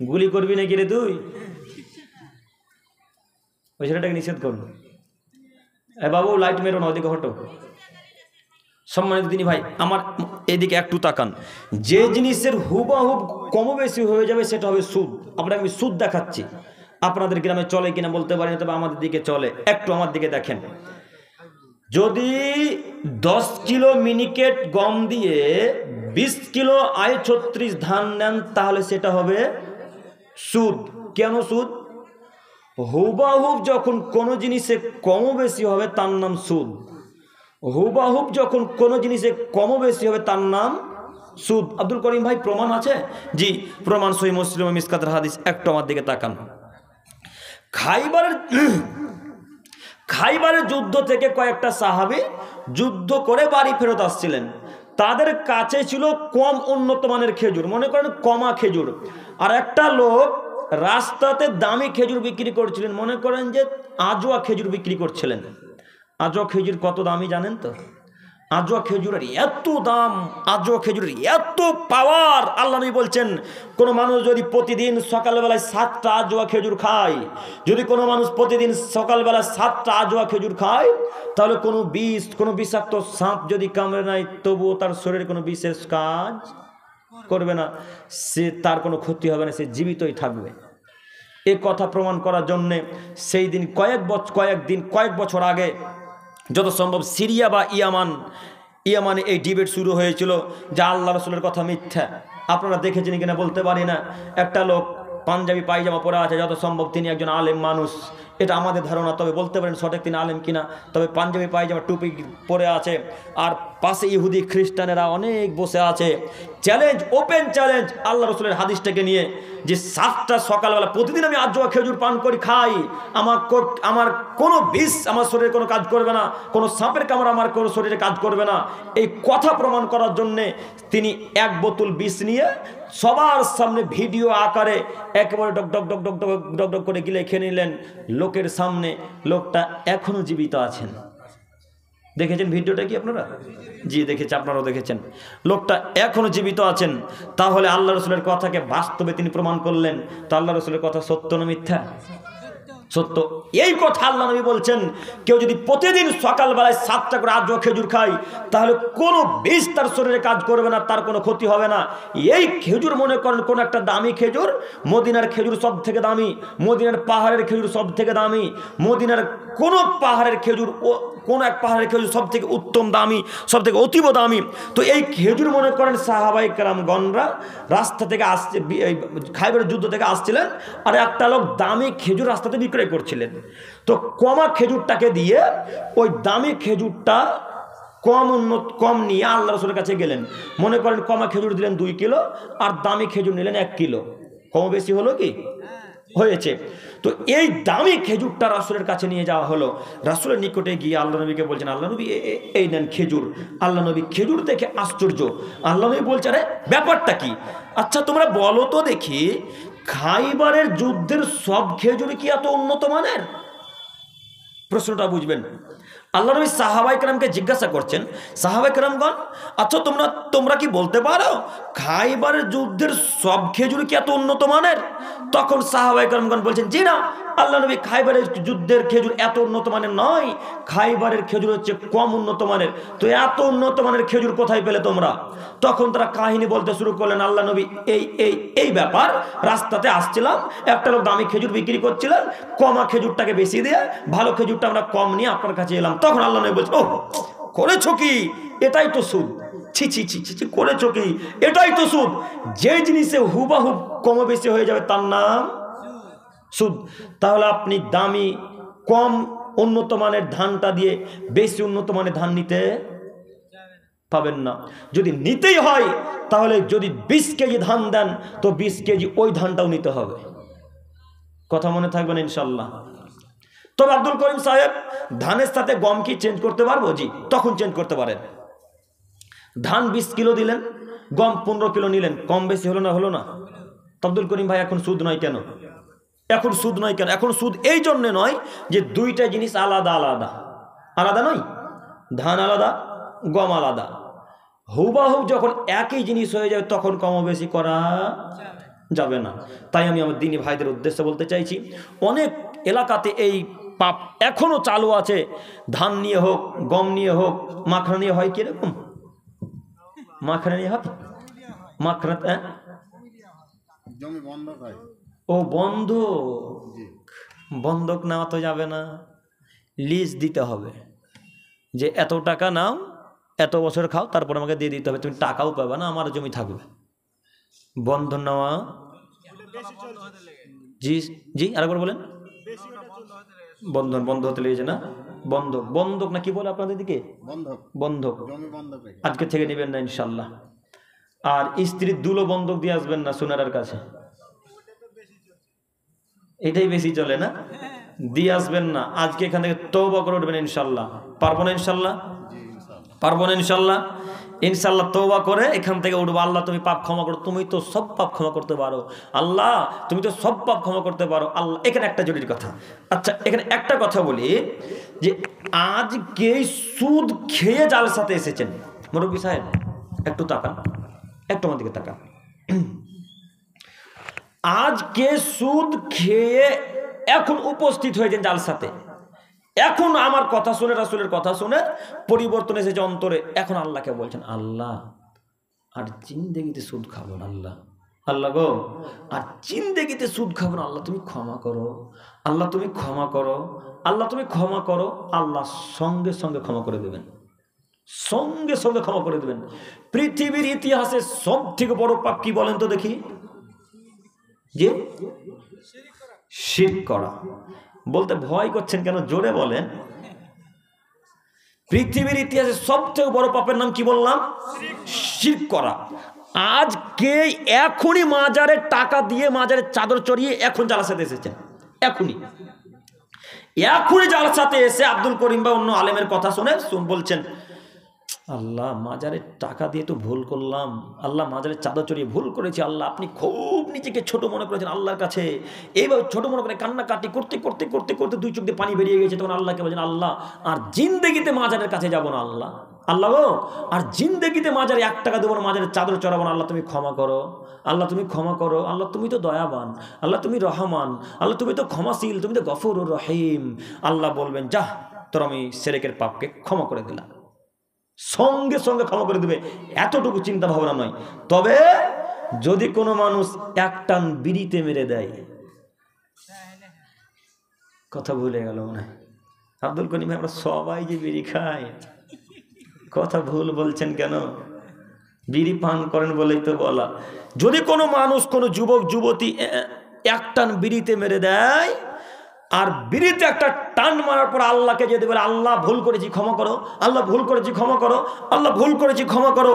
গুলি করবি নাকি রে তুই? ওই ছেলেটাকে নিষেধ করুন। বাবু লাইট মেরো না, ওদিকে হটো। সম্মানিত তিনি ভাই, আমার এদিকে একটু তাকান। যে জিনিসের হুবহুব কম বেশি হয়ে যাবে সেটা হবে সুদ। আপনাকে আমি সুদ দেখাচ্ছি। আপনাদের গ্রামে চলে কিনা বলতে পারি না, তবে আমাদের দিকে চলে। একটু আমার দিকে দেখেন। যদি 10 কিলো মিনিকেট গম দিয়ে 20 কিলো আয় 36 ধান নেন, তাহলে সেটা হবে সুদ। কেন সুদ? হুবহুব যখন কোনো জিনিসে কম বেশি হবে তার নাম সুদ। হুবহুব যখন কোনো জিনিসে কম বেশি হবে তার নাম সুদ। আব্দুল করিম ভাই প্রমাণ আছে? জি, প্রমাণ সহিহ মুসলিম ও মিসকাতের হাদিস। একটু আমার দিকে তাকান। খাইবারের যুদ্ধ থেকে কয়েকটা সাহাবী যুদ্ধ করে বাড়ি ফেরত আসছিলেন। তাদের কাছে ছিল কম উন্নত মানের খেজুর, মনে করেন কমা খেজুর, আর একটা লোক রাস্তাতে দামি খেজুর বিক্রি করছিলেন, মনে করেন যে আজোয়া খেজুর বিক্রি করছিলেন। আজোয়া খেজুর কত দামি জানেন তো? আজোয়া খেজুরের এত দাম, আজোয়া খেজুরের এত পাওয়ার। আল্লাহ নবী বলছেন, কোনো মানুষ যদি প্রতিদিন সকালবেলায় 7টা আজোয়া খেজুর খায়, যদি কোনো মানুষ প্রতিদিন সকালবেলা 7টা আজোয়া খেজুর খায়, তাহলে কোনো বিষাক্ত সাপ যদি কামড়ে নেয়, তবুও তার শরীরে কোনো বিশেষ কাজ করবে না, তার কোনো ক্ষতি হবে না, সে জীবিতই থাকবে। এ কথা প্রমাণ করার জন্যে সেই দিন কয়েক বছর আগে যত সম্ভব সিরিয়া বা ইয়ামানে এই ডিবেট শুরু হয়েছিল যে আল্লাহ রসুলের কথা মিথ্যা। আপনারা দেখেছেন কিনা বলতে পারি না। একটা লোক পাঞ্জাবি পায়জামা পরে আছে, যত সম্ভব তিনি একজন আলেম মানুষ, এটা আমাদের ধারণা। তবে বলতে পারেন সঠিক তিনি আলেম কিনা। তবে পাঞ্জাবি পায়জামা টুপি পরে আছে, আর পাশে ইহুদি খ্রিস্টানেরা অনেক বসে আছে। চ্যালেঞ্জ, ওপেন চ্যালেঞ্জ আল্লাহ রসুলের হাদিসটাকে নিয়ে, যে 7টা সকালবেলা প্রতিদিন আমি আজওয়া খেজুর পান করি, খাই, আমার কোনো বিষ আমার শরীরে কোনো কাজ করবে না, কোনো সাপের কামড় আমার কোনো শরীরে কাজ করবে না। এই কথা প্রমাণ করার জন্যে তিনি 1 বোতল বিষ নিয়ে সবার সামনে ভিডিও আকারে একেবারে ডক ডক ডক ডক ডক ডক ডক করে গিলে খেয়ে নিলেন লোকের সামনে। লোকটা এখনো জীবিত আছেন। দেখেছেন ভিডিওটা কি আপনারা? জি দেখেছি, আপনারাও দেখেছেন। লোকটা এখনো জীবিত আছেন। তাহলে আল্লাহ রসুলের কথাকে বাস্তবে তিনি প্রমাণ করলেন। তো আল্লাহ রসুলের কথা সত্য না মিথ্যা? সত্য। এই কথা আল্লাহ নবী বলছেন, কেউ যদি প্রতিদিন সকালবেলায় 7টা করে আজওয়া খেজুর খায়, তাহলে কোনো বিষ তার শরীরে কাজ করবে না, তার কোনো ক্ষতি হবে না। এই খেজুর মনে করেন কোন একটা দামি খেজুর, মদিনার খেজুর সব থেকে দামি, মদিনার পাহাড়ের খেজুর সব থেকে দামি, মদিনার কোন পাহাড়ের খেজুর, কোন এক পাহাড়ের খেজুর সব থেকে উত্তম দামি, সব থেকে অতীব দামি। তো এই খেজুর মনে করেন সাহাবাই কেরামগণরা রাস্তা থেকে আসছে, খাইবারের যুদ্ধ থেকে আসছিলেন, আর একটা লোক দামি খেজুর রাস্তাতে বিক্রয় করছিলেন। তো কমা খেজুরটাকে দিয়ে ওই দামি খেজুরটা কম নিয়ে আল্লাহ রসুলের কাছে গেলেন। মনে করেন কমা খেজুর দিলেন 2 কিলো, আর দামি খেজুর নিলেন 1 কিলো। কম বেশি হলো কি? হয়েছে। তো এই দামি খেজুরটা রাসূলের কাছে নিয়ে যাওয়া হলো। রাসূলের নিকটে গিয়ে আল্লাহ নবীকে বলছেন, আল্লাহ নবী এই নেন খেজুর। আল্লাহ নবী খেজুর দেখে আশ্চর্য। আল্লাহ নবী বলছে, আরে ব্যাপারটা কি? আচ্ছা তোমরা বলো তো দেখি, খাইবারের যুদ্ধের সব খেজুর কি এত উন্নত মানের? প্রশ্নটা বুঝবেন। আল্লাহ নবী সাহাবায়ে কেরামকে জিজ্ঞাসা করছেন, সাহাবায়ে কেরামগণ, আচ্ছা তোমরা কি বলতে পারো খাইবারের যুদ্ধের সব খেজুর কি এত উন্নত মানের? তখন সাহাবায়ে কেরামগণ বলছেন, জি না, আল্লাহ নবী খাইবারের যুদ্ধের খেজুর এত উন্নত মানের নয়, খাইবারের খেজুর হচ্ছে কম উন্নত মানের। তো এত উন্নত মানের খেজুর কোথায় পেলে তোমরা? তখন তারা কাহিনী বলতে শুরু করলেন, আল্লাহ নবী এই ব্যাপার, রাস্তাতে আসছিলাম, একটা লোক দামি খেজুর বিক্রি করছিলেন, কমা খেজুরটাকে বেশি দিয়ে ভালো খেজুরটা আমরা কম নিয়ে আপনার কাছে এলাম। তখন আল্লাহ নবী বলছে, ও করেছো কি? এটাই তো সুদ। ছি ছি ছি ছি, করেছো কি? এটাই তো সুদ। যে জিনিসে হুবাহুব কম বেশি হয়ে যাবে তার নাম সুদ। তাহলে আপনি দামি কম উন্নত মানের ধানটা দিয়ে বেশি উন্নত মানের ধান নিতে পাবেন না। যদি নিতেই হয় তাহলে যদি 20 কেজি ধান দেন, তো 20 কেজি ওই ধানটাও নিতে হবে। কথা মনে থাকবেন ইনশাল্লাহ। তবে আব্দুল করিম সাহেব, ধানের সাথে গম কি চেঞ্জ করতে পারবো? জি, তখন চেঞ্জ করতে পারেন। ধান 20 কিলো দিলেন, গম 15 কিলো নিলেন, কম বেশি হলো না? হলো না? আব্দুল করিম ভাই, এখন সুদ নয় কেন? এখন সুদ নয় কেন? এখন সুদ এই জন্য নয় যে দুইটা জিনিস আলাদা আলাদা। আলাদা নয়, ধান আলাদা, গম আলাদা। হুবাহুব যখন একই জিনিস হয়ে যাবে তখন কম বেশি করা যাবে না। তাই আমি আমার দিনী ভাইদের উদ্দেশ্যে বলতে চাইছি, অনেক এলাকাতে এই পাপ এখনো চালু আছে। ধান নিয়ে হোক, গম নিয়ে হোক, মাখনা নিয়ে হয় কিরকম? মাখনা নিয়ে হয়, মাখনা জমি বন্ধক হয়। ও বন্ধক নেওয়া তো যাবে না, লিজ দিতে হবে, যে এত টাকা নাও, এত বছর খাও, তারপর আমাকে দিয়ে দিতে হবে। তুমি টাকাও পাবে না, আমার জমি থাকবে। বন্ধন নেওয়া, জি জি, আরেকবার বলেন। বন্ধ হতে লেগেছে না? বন্ধক না কি বলে আপনাদের দিকে? বন্ধক। আজকে থেকে নেবেন না ইনশাল্লাহ। আর স্ত্রীর দুলো বন্ধক দিয়ে আসবেন না সোনার কাছে, এটাই বেশি চলে না? দিয়ে আসবেন না। আজকে এখান থেকে তওবা করে উঠবেন ইনশাল্লাহ। পারবো না ইনশাল্লাহ? পারবো না ইনশাল্লাহ? ইনশাল্লাহ তওবা করে এখান থেকে উঠবো। আল্লাহ তুমি পাপ ক্ষমা করো, তুমি তো সব পাপ ক্ষমা করতে পারো। আল্লাহ তুমি তো সব পাপ ক্ষমা করতে পারো। আল্লাহ, এখানে একটা জরুরি কথা। আচ্ছা, এখানে একটা কথা বলি, যে আজকে সুদ খেয়ে জালসাতে এসেছেন মুরব্বী সাহেব, একটু তাকান, একটু আমার দিকে তাকান। আজকে সুদ খেয়ে এখন উপস্থিত হয়েছেন জালসাতে, এখন আমার কথা শুনে, রাসূলের কথা শুনে পরিবর্তন এসেছে অন্তরে। এখন আল্লাহকে বলছেন, আল্লাহ আর জিন্দেগিতে সুদ খাবো না। আল্লাহ গো, আর জিন্দেগিতে সুদ খাবো না। আল্লাহ তুমি ক্ষমা করো, আল্লাহ তুমি ক্ষমা করো, আল্লাহ তুমি ক্ষমা করো। আল্লাহ সঙ্গে সঙ্গে ক্ষমা করে দেবেন, সঙ্গে সঙ্গে ক্ষমা করে দেবেন। পৃথিবীর ইতিহাসে সব থেকে বড় পাপ কি বলেন তো দেখি? যে শিরক করা। বলতে ভয় করছেন কেন? জোরে বলেন। পৃথিবীর ইতিহাসে সবচেয়ে বড় পাপের নাম কি বললাম? শিরক করা। আজকে এখনই মাজারে টাকা দিয়ে মাজারে চাদর চড়িয়ে এখন জালসাতে এসেছেন, এখনই জালসাতে এসে আব্দুল করিম বা অন্য আলেমের কথা শুনে বলছেন, আল্লাহ মাজারে টাকা দিয়ে তো ভুল করলাম, আল্লাহ মাজারে চাদর চড়িয়ে ভুল করেছি, আল্লাহ আপনি খুব নিজেকে ছোট মনে করেছেন আল্লাহর কাছে। এইভাবে ছোট মনে করে কান্নাকাটি করতে করতে করতে করতে দুই চোখ দিয়ে পানি বেরিয়ে গেছে। তখন আল্লাহকে বলছেন, আল্লাহ আর জিন্দেগিতে মাজারের কাছে যাব না, আল্লাহ গো আর জিন্দেগিতে মাজারে 1 টাকা দেবো না, মাজারের চাদর চড়াবো না, আল্লাহ তুমি ক্ষমা করো, আল্লাহ তুমি ক্ষমা করো, আল্লাহ তুমি তো দয়াবান, আল্লাহ তুমি রহমান, আল্লাহ তুমি তো ক্ষমাশীল, তুমি তো গফুরুর রহিম। আল্লাহ বলবেন, যা তোর আমি শিরকের পাপকে ক্ষমা করে দিলাম, সঙ্গে সঙ্গে ক্ষমা করে দেবে। এতটুকু চিন্তা ভাবনা নয়। তবে যদি কোনো মানুষ 1 টান বিড়িতে মেরে দেয়, কথা ভুলে গেল মনে হয় আব্দুল করিম ভাই, আমরা সবাই যে বিড়ি খাই, কথা ভুল বলছেন কেন? বিড়ি পান করেন বলেই তো বলা। যদি কোনো মানুষ, কোনো যুবক যুবতী 1 টান বিড়িতে মেরে দেয়, আর বিড়িতে একটা টান মারার পর আল্লাহকে যদি বলে, আল্লাহ ভুল করেছি ক্ষমা করো, আল্লাহ ভুল করেছি ক্ষমা করো, আল্লাহ ভুল করেছি ক্ষমা করো,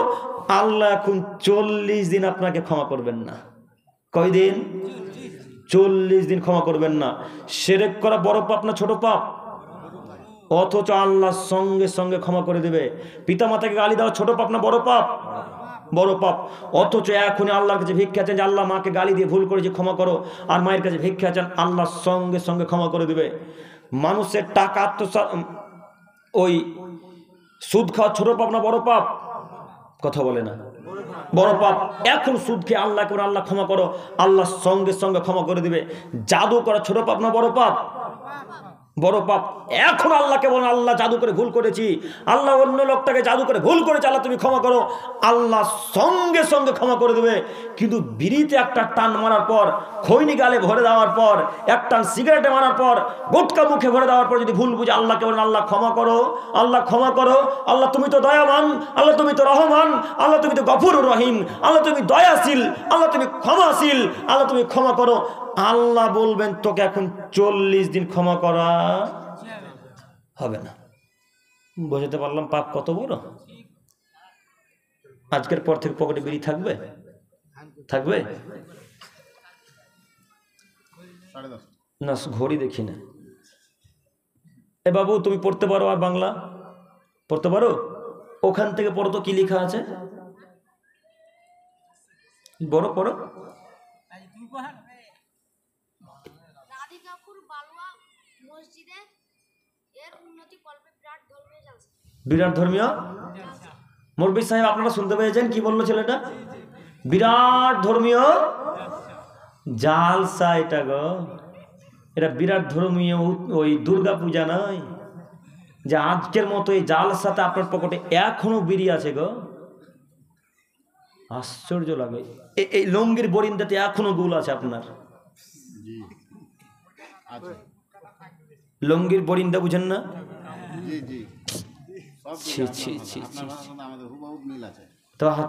আল্লাহ এখন 40 দিন আপনাকে ক্ষমা করবেন না। কয়দিন? 40 দিন ক্ষমা করবেন না। শিরক করা বড় পাপ না ছোট পাপ? অথচ আল্লাহ সঙ্গে সঙ্গে ক্ষমা করে দেবে। পিতা মাতাকে গালি দেওয়া ছোট পাপ না বড় পাপ? বড় পাপ। অথচ এখনই আল্লাহর কাছে ভিক্ষা চান যে আল্লাহ মাকে গালি দিয়ে ভুল করেছে ক্ষমা করো, আর মায়ের কাছে ভিক্ষা চান, আল্লাহ সঙ্গে সঙ্গে ক্ষমা করে দেবে। মানুষের টাকা ওই সুদ খাওয়া ছোট পাপ না বড় পাপ? কথা বলে না, বড় পাপ। এখন সুদ খেয়ে আল্লাহ করে আল্লাহ ক্ষমা করো, আল্লাহ সঙ্গে সঙ্গে ক্ষমা করে দিবে। জাদু করা ছোট পাপ না বড় পাপ? বড় পাপ। এখন আল্লাহকে বলেন, আল্লাহ জাদু করে ভুল করেছি, আল্লাহ অন্য লোকটাকে জাদু করে ভুল করেছে, আল্লাহ তুমি ক্ষমা করো, আল্লাহ সঙ্গে সঙ্গে ক্ষমা করে দেবে। কিন্তু বিড়িতে একটা টান মারার পর, খৈনি গালে ভরে দেওয়ার পর, এক টান সিগারেটে মারার পর, গুটকা মুখে ভরে দেওয়ার পর যদি ভুল বুঝে আল্লাহকে বলেন, আল্লাহ ক্ষমা করো, আল্লাহ ক্ষমা করো, আল্লাহ তুমি তো দয়াবান, আল্লাহ তুমি তো রহমান, আল্লাহ তুমি তো গফুরুর রহিম, আল্লাহ তুমি দয়াশীল, আল্লাহ তুমি ক্ষমাশীল, আল্লাহ তুমি ক্ষমা করো, আল্লাহ বলবেন তোকে এখন 40 দিন ক্ষমা করা হবে না। বুঝতে পারলাম পাপ কত বড়। আজকের পর থেকে পকেটে বিড়ি থাকবে? থাকবে না? ঘড়ি দেখি না। এ বাবু তুমি পড়তে পারো? আর বাংলা পড়তে পারো? ওখান থেকে পড়ো তো, কি লেখা আছে? বড় পড়ো। বিরাট ধর্মীয় মুরব্বি সাহেব, আপনারা শুনতে পেয়েছেন কি বললো ছেলেটা? বিরাট ধর্মীয় জালসা এটা গো। এটা বিরাট ধর্মীয় ওই দুর্গা পূজা নয় যে আজকের মতো এই জালসাতে আপনার পকেটে এখনো বিড়ি আছে গো। আশ্চর্য লাগে। এই লঙ্গির বরিন্দাতে এখনো গুল আছে আপনার। লঙ্গির বরিন্দা বুঝেন না?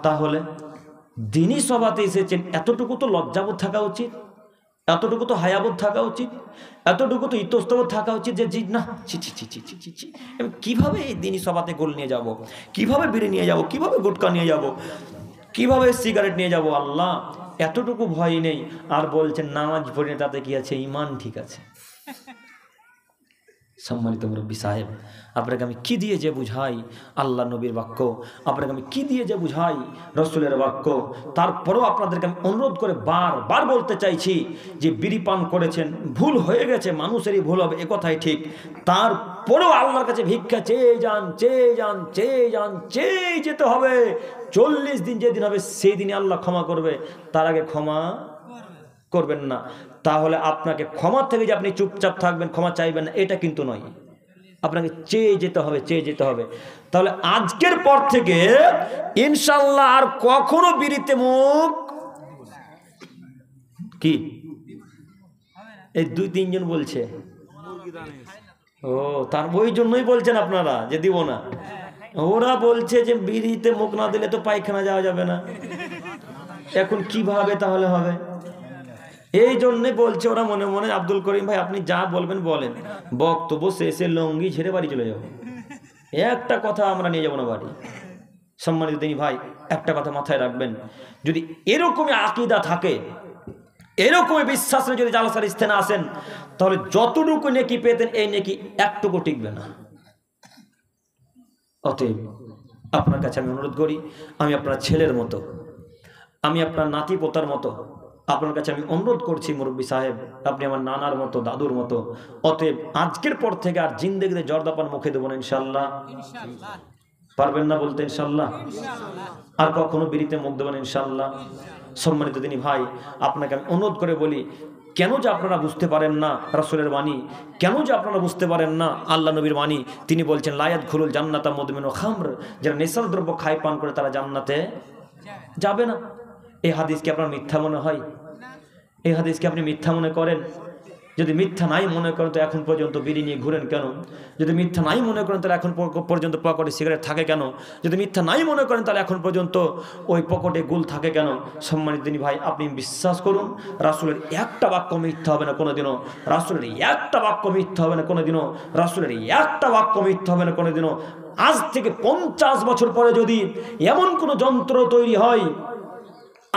তাহলে দিনই সভাতে এসেছেন, এতটুকু তো লজ্জাবোধ থাকা উচিত, এতটুকু তো হায়াবোধ থাকা উচিত, এতটুকু তো ইতস্তবোধ থাকা উচিত যে জি না, কিভাবে এই দিনই সভাতে গোল নিয়ে যাব, কিভাবে বিড়ি নিয়ে যাব, কিভাবে গুটকা নিয়ে যাব, কিভাবে সিগারেট নিয়ে যাব। আল্লাহ এতটুকু ভয় নেই। আর বলছেন নামাজ পড়ে তাতে কি আছে? ঈমান ঠিক আছে। সম্মানিত মুরব্বী সাহেব, আপনাকে আমি কি দিয়ে যে বুঝাই আল্লাহ নবীর বাক্য, আপনাকে আমি কি দিয়ে যে বুঝাই রসুলের বাক্য। তারপরেও আপনাদেরকে আমি অনুরোধ করে বারবার বলতে চাইছি যে বিড়ি পান করেছেন, ভুল হয়ে গেছে, মানুষেরই ভুল হবে, একথাই ঠিক। তারপরেও আল্লাহর কাছে ভিক্ষা চেয়ে যান, চেয়ে যান, চেয়ে যান, চেয়ে যেতে হবে। 40 দিন যেদিন হবে সেই দিনই আল্লাহ ক্ষমা করবে, তার আগে ক্ষমা করবেন না। তাহলে আপনাকে ক্ষমা থেকে যে আপনি চুপচাপ থাকবেন, ক্ষমা চাইবেন না, এটা কিন্তু নয়। আপনাকে চেয়ে যেতে হবে, চেয়ে যেতে হবে। তাহলে আজকের পর থেকে ইনশাআল্লাহ আর কখনো বিড়িতে মুখ কি এই 2-3 জন বলছে। ও তার ওই জন্যই বলছেন আপনারা যে দিব না। ওরা বলছে যে বিড়িতে মুখ না দিলে তো পায়খানা যাওয়া যাবে না। এখন কিভাবে তাহলে হবে? এই জন্যে বলছে ওরা মনে মনে, আব্দুল করিম ভাই আপনি যা বলবেন বলেন, বক্তব্য শেষে লঙ্গি ঝেড়ে বাড়ি চলে যাবো, একটা কথা আমরা নিয়ে যাবো না বাড়ি। সম্মানিত দিনী ভাই, একটা কথা মাথায় রাখবেন, যদি এরকমই আকীদা থাকে, এরকমই বিশ্বাস নিয়ে যদি জালসার স্থানে আসেন, তাহলে যতটুকু নেকি পেতেন এই নেকি একটুকু টিকবে না। অতএব আপনার কাছে আমি অনুরোধ করি, আমি আপনার ছেলের মতো, আমি আপনার নাতি পোতার মতো, আপনার কাছে আমি অনুরোধ করছি মুরব্বী সাহেব, আপনি আমার নানার মতো, দাদুর মতো। অতএব আজকের পর থেকে আর জিন্দেগিতে জর্দাপান মুখে দেবো না ইনশাল্লাহ। পারবেন না বলতে ইনশাল্লাহ? আর কখনো বিড়িতে মুখ দেবেন ইনশাল্লাহ? সম্মানিত দিনী ভাই, আপনাকে আমি অনুরোধ করে বলি, কেন যে আপনারা বুঝতে পারেন না রাসূলের বাণী, কেন যে আপনারা বুঝতে পারেন না আল্লাহ নবীর বাণী? তিনি বলছেন লা ইয়াদখুলুল জান্নাতা মুদমিনু খামর, যারা নেশার দ্রব্য খায় পান করে তারা জান্নাতে যাবে না। এই হাদিস কি আপনার মিথ্যা মনে হয়? এই হাদিস কি আপনি মিথ্যা মনে করেন? যদি মিথ্যা নাই মনে করেন তো এখন পর্যন্ত বিড়ি নিয়ে ঘুরেন কেন? যদি মিথ্যা নাই মনে করেন তাহলে এখন পর্যন্ত পকেটে সিগারেট থাকে কেন? যদি মিথ্যা নাই মনে করেন তাহলে এখন পর্যন্ত ওই পকেটে গুল থাকে কেন? সম্মানিত দিনী ভাই, আপনি বিশ্বাস করুন, রাসূলের একটা বাক্য মিথ্যা হবে না কোনোদিনও, রাসূলের একটা বাক্য মিথ্যা হবে না কোনোদিনও, রাসূলের একটা বাক্য মিথ্যা হবে না কোনোদিনও। আজ থেকে 50 বছর পরে যদি এমন কোনো যন্ত্র তৈরি হয়,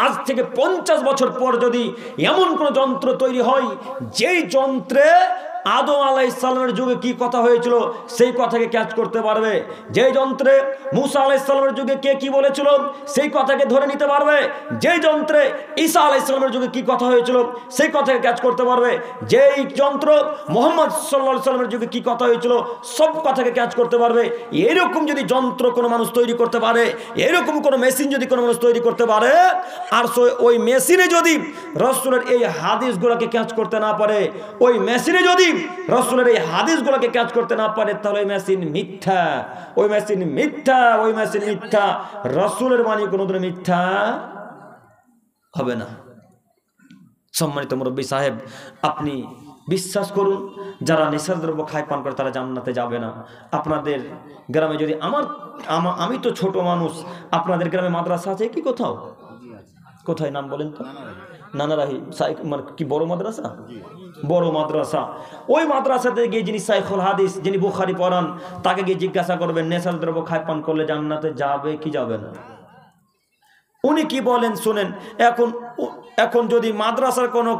আজ থেকে 50 বছর পর যদি এমন কোন যন্ত্র তৈরি হয়, যেই যন্ত্রে আদম আলাইহিস সালামের যুগে কি কথা হয়েছিল সেই কথাকে ক্যাচ করতে পারবে, যেই যন্ত্রে মুসা আলাইহিস সালামের যুগে কে কি বলেছিল সেই কথাকে ধরে নিতে পারবে, যেই যন্ত্রে ঈসা আলাইহিস সালামের যুগে কি কথা হয়েছিল সেই কথাকে ক্যাচ করতে পারবে, যেই যন্ত্র মুহাম্মদ সাল্লাল্লাহু আলাইহি সাল্লামের যুগে কি কথা হয়েছিল সব কথাকে ক্যাচ করতে পারবে, এরকম যদি যন্ত্র কোনো মানুষ তৈরি করতে পারে, এরকম কোনো মেশিন যদি কোনো মানুষ তৈরি করতে পারে, আর ওই মেশিনে যদি রাসূলের এই হাদিসগুলোকে ক্যাচ করতে না পারে, ওই মেশিনে যদি রাসূলের এই হাদিসগুলোকে ক্যাচ করতে না পারে, তাহলে ওই মেশিন মিথ্যা, ওই মেশিন মিথ্যা, ওই মেশিন মিথ্যা। রাসূলের বাণী কোনোদিন মিথ্যা হবে না। সম্মানিত মুরব্বী সাহেব, আপনি বিশ্বাস করুন, যারা নেশার দ্রব্য খায় পান করে তারা জান্নাতে যাবে না। আপনাদের গ্রামে যদি আমি তো ছোট মানুষ, আপনাদের গ্রামে মাদ্রাসা আছে কি কোথাও? কোথায় নাম বলেন তো? নানারাহি মানে কি বড় মাদ্রাসা? বড় মাদ্রাসা। ওই মাদ্রাসাতে গিয়ে যিনি শাইখুল হাদিস, যিনি বুখারী পড়ান, তাকে গিয়ে জিজ্ঞাসা করবেন নেশার দ্রব্য খায় পান করলে জান্নাতে যাবে কি যাবে না? উনি কি বলেন শুনেন। এখন যদি মাদ্রাসার কোনো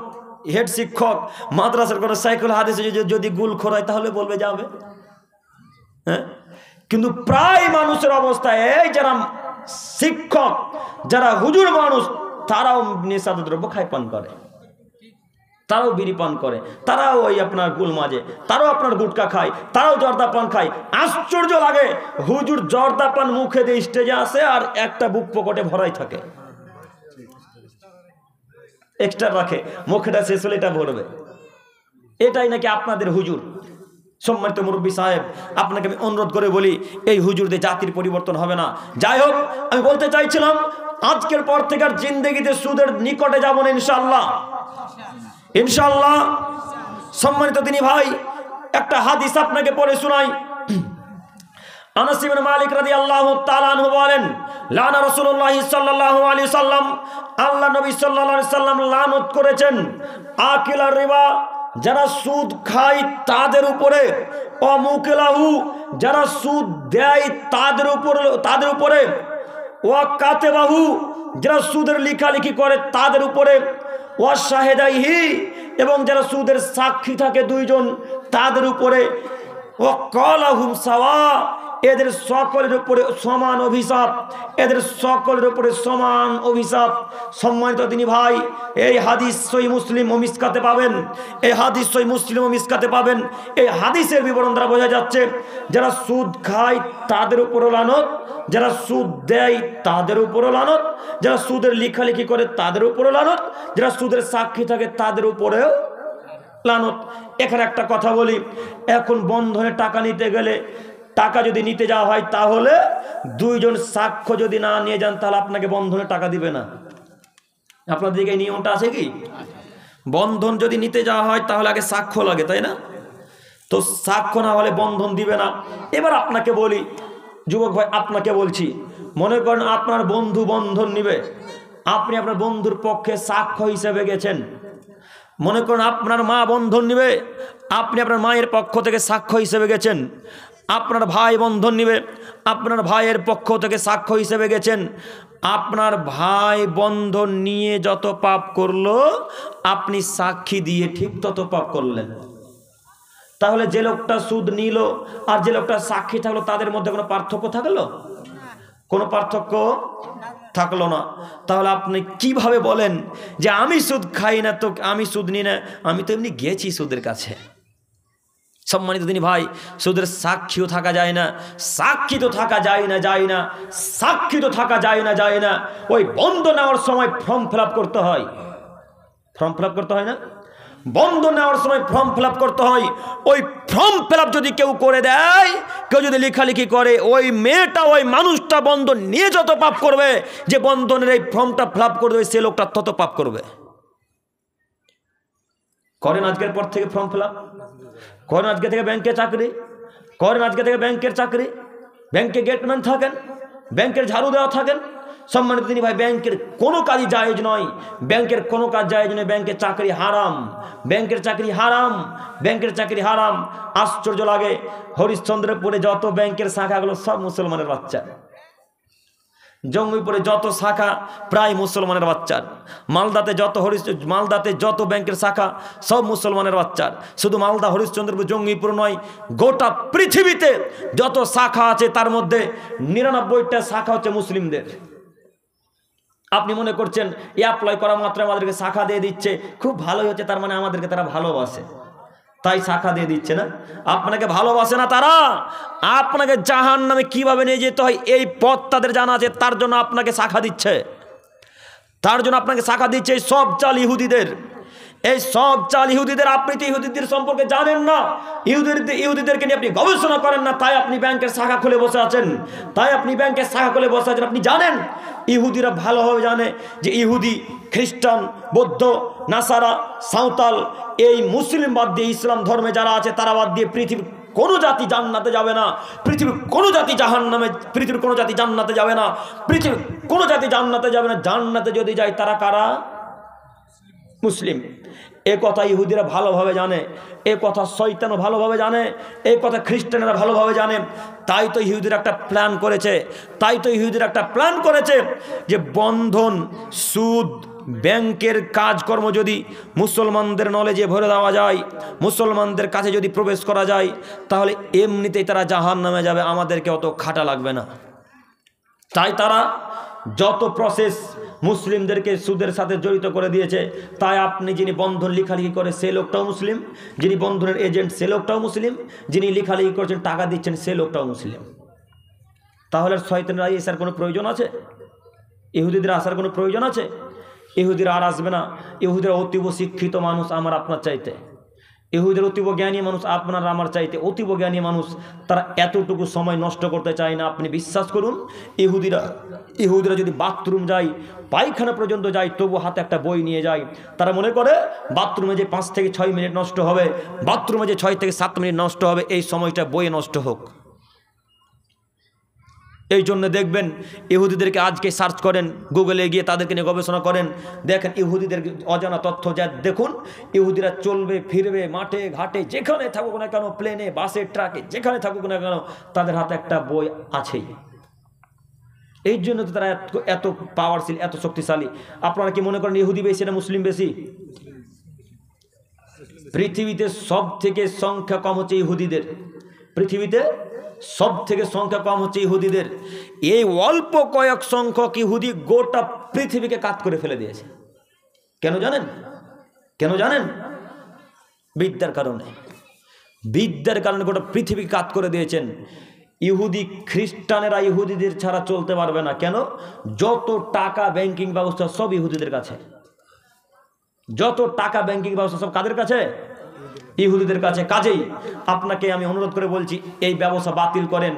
হেড শিক্ষক, মাদ্রাসার কোনো শাইখুল হাদিস যদি গুলখোর হয় তাহলে বলবে যাবে। হ্যাঁ, কিন্তু প্রায় মানুষের অবস্থা এই, যারা শিক্ষক, যারা হুজুর মানুষ, তারাও নেশাদ দ্রব্য খায় পান করে, তারাও বিড়ি পান করে, তারাও ওই আপনার গুল মাজে, তারাও আপনার গুটকা খায়, তারাও জর্দা পান খায়। আশ্চর্য লাগে, হুজুর জর্দা পান মুখে দিয়ে স্টেজে আসে আর একটা বুক পকেটে ভরাই থাকে, এক্সট্রা রাখে, মুখেটা শেষ হলে এটা ভরবে। এটাই নাকি আপনাদের হুজুর। সম্মানিত মুরব্বী সাহেব, আপনাকে আমি অনুরোধ করে বলি, এই হুজুরদের জাতির পরিবর্তন হবে না। যাই হোক, আমি বলতে চাইছিলাম, আজকের পর থেকে আর জিন্দেগিতে সুদের নিকটে যাব না ইনশাআল্লাহ, ইনশাআল্লাহ। সম্মানিত দিনী ভাই, একটা হাদিস আপনাকে পড়ে শোনাই। আনাস ইবনে মালিক রাদিয়াল্লাহু তাআলা আনহু বলেন, লানা রাসূলুল্লাহ সাল্লাল্লাহু আলাইহি সাল্লাম, আল্লাহ নবী সাল্লাল্লাহু আলাইহি সাল্লাম লানত করেছেন আকিলার রিবা, যারা সুদ খায় তাদের উপরে, অমুকিলাহু, যারা সুদ দেয় তাদের উপরে, ওয়া কাতেবাহু, যারা সুদের লেখালেখি করে তাদের উপরে, ওয়া শাহেদাইহি, এবং যারা সুদের সাক্ষী থাকে দুইজন তাদের উপরে, ওয়া কালাহুম সাওয়া, এদের সকলের উপরে সমান অভিশাপ, এদের সকলের উপরে সমান অভিশাপ। সম্মানিত দিনী ভাই, এই হাদিস সহিহ মুসলিম ও মিসকাতে পাবেন, এই হাদিস সহিহ মুসলিম ও মিসকাতে পাবেন। এই হাদিসের বিবরণ দ্বারা বোঝা যাচ্ছে, যারা সুদ খায় তাদের উপরও লানত, যারা সুদ দেয় তাদের উপরও লানত, যারা সুদের লেখালেখি করে তাদের উপরও লানত, যারা সুদের সাক্ষী থাকে তাদের উপরেও লানত। এখানে একটা কথা বলি, এখন বন্ধনে টাকা নিতে গেলে, টাকা যদি নিতে যাওয়া হয় তাহলে দুইজন সাক্ষ্য যদি না নিয়ে যান তাহলে আপনাকে বন্ধনে টাকা দিবে না। আপনাদের দিকে এই নিয়মটা আছে কি? বন্ধন যদি নিতে যাওয়া হয় তাহলে আগে সাক্ষ্য লাগে, তাই না? তো সাক্ষ্য না হলে বন্ধন দিবে না। এবার আপনাকে বলি, যুবক ভাই আপনাকে বলছি, মনে করেন আপনার বন্ধু বন্ধন নিবে, আপনি আপনার বন্ধুর পক্ষে সাক্ষ্য হিসেবে গেছেন, মনে করুন আপনার মা বন্ধন নিবে, আপনি আপনার মায়ের পক্ষ থেকে সাক্ষ্য হিসেবে গেছেন। আপনার ভাই বন্ধন নিবে, আপনার ভাইয়ের পক্ষ থেকে সাক্ষ্য হিসেবে গেছেন। আপনার ভাই বন্ধন নিয়ে যত পাপ করলো, আপনি সাক্ষী দিয়ে ঠিক তত পাপ করলেন। তাহলে যে লোকটা সুদ নিল আর যে লোকটা সাক্ষী থাকলো, তাদের মধ্যে কোনো পার্থক্য থাকলো? কোনো পার্থক্য থাকলো না। তাহলে আপনি কিভাবে বলেন যে আমি সুদ খাই না, তো আমি সুদ নিই না, আমি তো এমনি গেছি সুদের কাছে? সম্মানিত দিনী ভাই, সুদের সাক্ষীও থাকা যায় না, সাক্ষী তো থাকা যায় না, সাক্ষী তো থাকা যায় না। ওই বন্ধ নেওয়ার সময় ফর্ম ফিল আপ করতে হয়, ফর্ম ফিল আপ করতে হয় না? বন্ধ নেওয়ার সময় ফর্ম ফিল আপ করতে হয়। ওই ফর্ম ফিল আপ যদি কেউ করে দেয়, কেউ যদি লেখালেখি করে, ওই মেয়েটা ওই মানুষটা বন্ধন নিয়ে যত পাপ করবে, যে বন্ধনের এই ফর্মটা ফিল আপ করবে, সে লোকটা তত পাপ করবে। করেন আজকের পর থেকে ফর্ম ফিল আপ, করেন আজকে থেকে ব্যাংকে চাকরি, করেন আজকে থেকে ব্যাংকের চাকরি, ব্যাংকে গেটম্যান থাকেন, ব্যাংকের ঝাড়ু দেওয়া থাকেন। সম্মানিত তিনি ভাই, ব্যাংকের কোনো কাজই জায়েজ নয়, ব্যাংকের কোনো কাজ জায়েজ নয়, ব্যাংকের চাকরি হারাম, ব্যাংকের চাকরি হারাম, ব্যাংকের চাকরি হারাম। আশ্চর্য লাগে, হরিশ্চন্দ্রপুরে যত ব্যাংকের শাখাগুলো সব মুসলমানের বাচ্চা, জঙ্গিপুরে যত শাখা প্রায় মুসলমানের বাচ্চার, মালদাতে যত ব্যাংকের শাখা সব মুসলমানের বাচ্চার। শুধু মালদা, হরিশ্চন্দ্রপুর, জঙ্গিপুর নয়, গোটা পৃথিবীতে যত শাখা আছে তার মধ্যে 99টা শাখা হচ্ছে মুসলিমদের। আপনি মনে করছেন অ্যাপ্লাই করা মাত্র আমাদেরকে শাখা দিয়ে দিচ্ছে, খুব ভালোই হচ্ছে, তার মানে আমাদেরকে তারা ভালোবাসে, তাই শাখা দিয়ে দিচ্ছে না? আপনাকে ভালোবাসে না তারা, আপনাকে জাহান্নামে কিভাবে নিয়ে যেতে হয় এই পথ তাদের জানা আছে, তার জন্য আপনাকে শাখা দিচ্ছে, তার জন্য আপনাকে শাখা দিচ্ছে। এই সব চাল ইহুদিদের, এই সব চাল ইহুদিদের। আপনি তো ইহুদিদের সম্পর্কে জানেন না, ইহুদিদেরকে নিয়ে আপনি গবেষণা করেন না, তাই আপনি ব্যাংকের শাখা খুলে বসে আছেন, তাই আপনি ব্যাংকের শাখা খুলে বসে আছেন। আপনি জানেন, ইহুদিরা ভালোভাবে জানে যে ইহুদি, খ্রিস্টান, বৌদ্ধ, নাসারা, সাঁওতাল, এই মুসলিম বাদ দিয়ে ইসলাম ধর্মে যারা আছে তারা বাদ দিয়ে পৃথিবীর কোনো জাতি জান্নাতে যাবে না, পৃথিবীর কোনো জাতি জাহান্নামে, পৃথিবীর কোনো জাতি জান্নাতে যাবে না, পৃথিবীর কোনো জাতি জান্নাতে যাবে না। জান্নাতে যদি যায় তারা কারা? মুসলিম। এ কথা ইহুদিরা ভালোভাবে জানে, এ কথা শয়তানও ভালোভাবে জানে, এই কথা খ্রিস্টানেরা ভালোভাবে জানে। তাই তো ইহুদিরা একটা প্ল্যান করেছে, যে বন্ধন, সুদ, ব্যাংকের কাজকর্ম যদি মুসলমানদের নলেজে ভরে দেওয়া যায়, মুসলমানদের কাছে যদি প্রবেশ করা যায়, তাহলে এমনিতেই তারা জাহান্নামে যাবে, আমাদেরকে অত খাটা লাগবে না। তাই তারা যত প্রসেস মুসলিমদেরকে সুদের সাথে জড়িত করে দিয়েছে। তাই আপনি যিনি বন্ধন লেখালেখি করে সে লোকটাও মুসলিম, যিনি বন্ধনের এজেন্ট সে লোকটাও মুসলিম, যিনি লেখালেখি করছেন টাকা দিচ্ছেন সে লোকটাও মুসলিম। তাহলে শয়তানরা আসার কোনো প্রয়োজন আছে? ইহুদিদের আসার কোনো প্রয়োজন আছে? ইহুদিরা আর আসবে না। ইহুদিরা অতীব শিক্ষিত মানুষ আমার আপনার চাইতে, ইহুদির অতীব জ্ঞানী মানুষ আপনার আমার চাইতে অতীব জ্ঞানী মানুষ, তারা এতটুকু সময় নষ্ট করতে চায় না। আপনি বিশ্বাস করুন, ইহুদিরা যদি বাথরুম যায়, পায়খানা পর্যন্ত যায়, তবু হাতে একটা বই নিয়ে যায়। তারা মনে করে বাথরুমে যে 5 থেকে 6 মিনিট নষ্ট হবে, বাথরুমে যে 6 থেকে 7 মিনিট নষ্ট হবে, এই সময়টা বইয়ে নষ্ট হোক। এই জন্য দেখবেন ইহুদিদেরকে আজকে সার্চ করেন, গুগলে গিয়ে তাদেরকে নিয়ে গবেষণা করেন, দেখেন ইহুদিদের অজানা তথ্য যা দেখুন। ইহুদিরা চলবে ফিরবে মাঠে ঘাটে, যেখানে থাকুক না কেন, প্লেনে, বাসে, ট্রাকে, যেখানে থাকুক না কেন, তাদের হাতে একটা বই আছেই। এই জন্য তো তারা এত পাওয়ারফুল, এত শক্তিশালী। আপনারা কি মনে করেন ইহুদি বেশি না মুসলিম বেশি? পৃথিবীতে সব থেকে সংখ্যা কম হচ্ছে ইহুদিদের, পৃথিবীতে সব থেকে সংখ্যা কম হচ্ছে ইহুদিদের। এই অল্প কয়েক সংখ্যক ইহুদি গোটা পৃথিবীকে কাত করে ফেলে দিয়েছে। কেন জানেন? বিদ্যার কারণে গোটা পৃথিবী কাত করে দিয়েছেন। ইহুদি খ্রিস্টানেরা ইহুদিদের ছাড়া চলতে পারবে না। কেন? যত টাকা ব্যাংকিং ব্যবস্থা সব ইহুদিদের কাছে, যত টাকা ব্যাংকিং ব্যবস্থা সব কাদের কাছে? ইহুদিদের কাছে। কাজেই আপনাকে আমি অনুরোধ করে বলছি, এই ব্যবসা বাতিল করেন,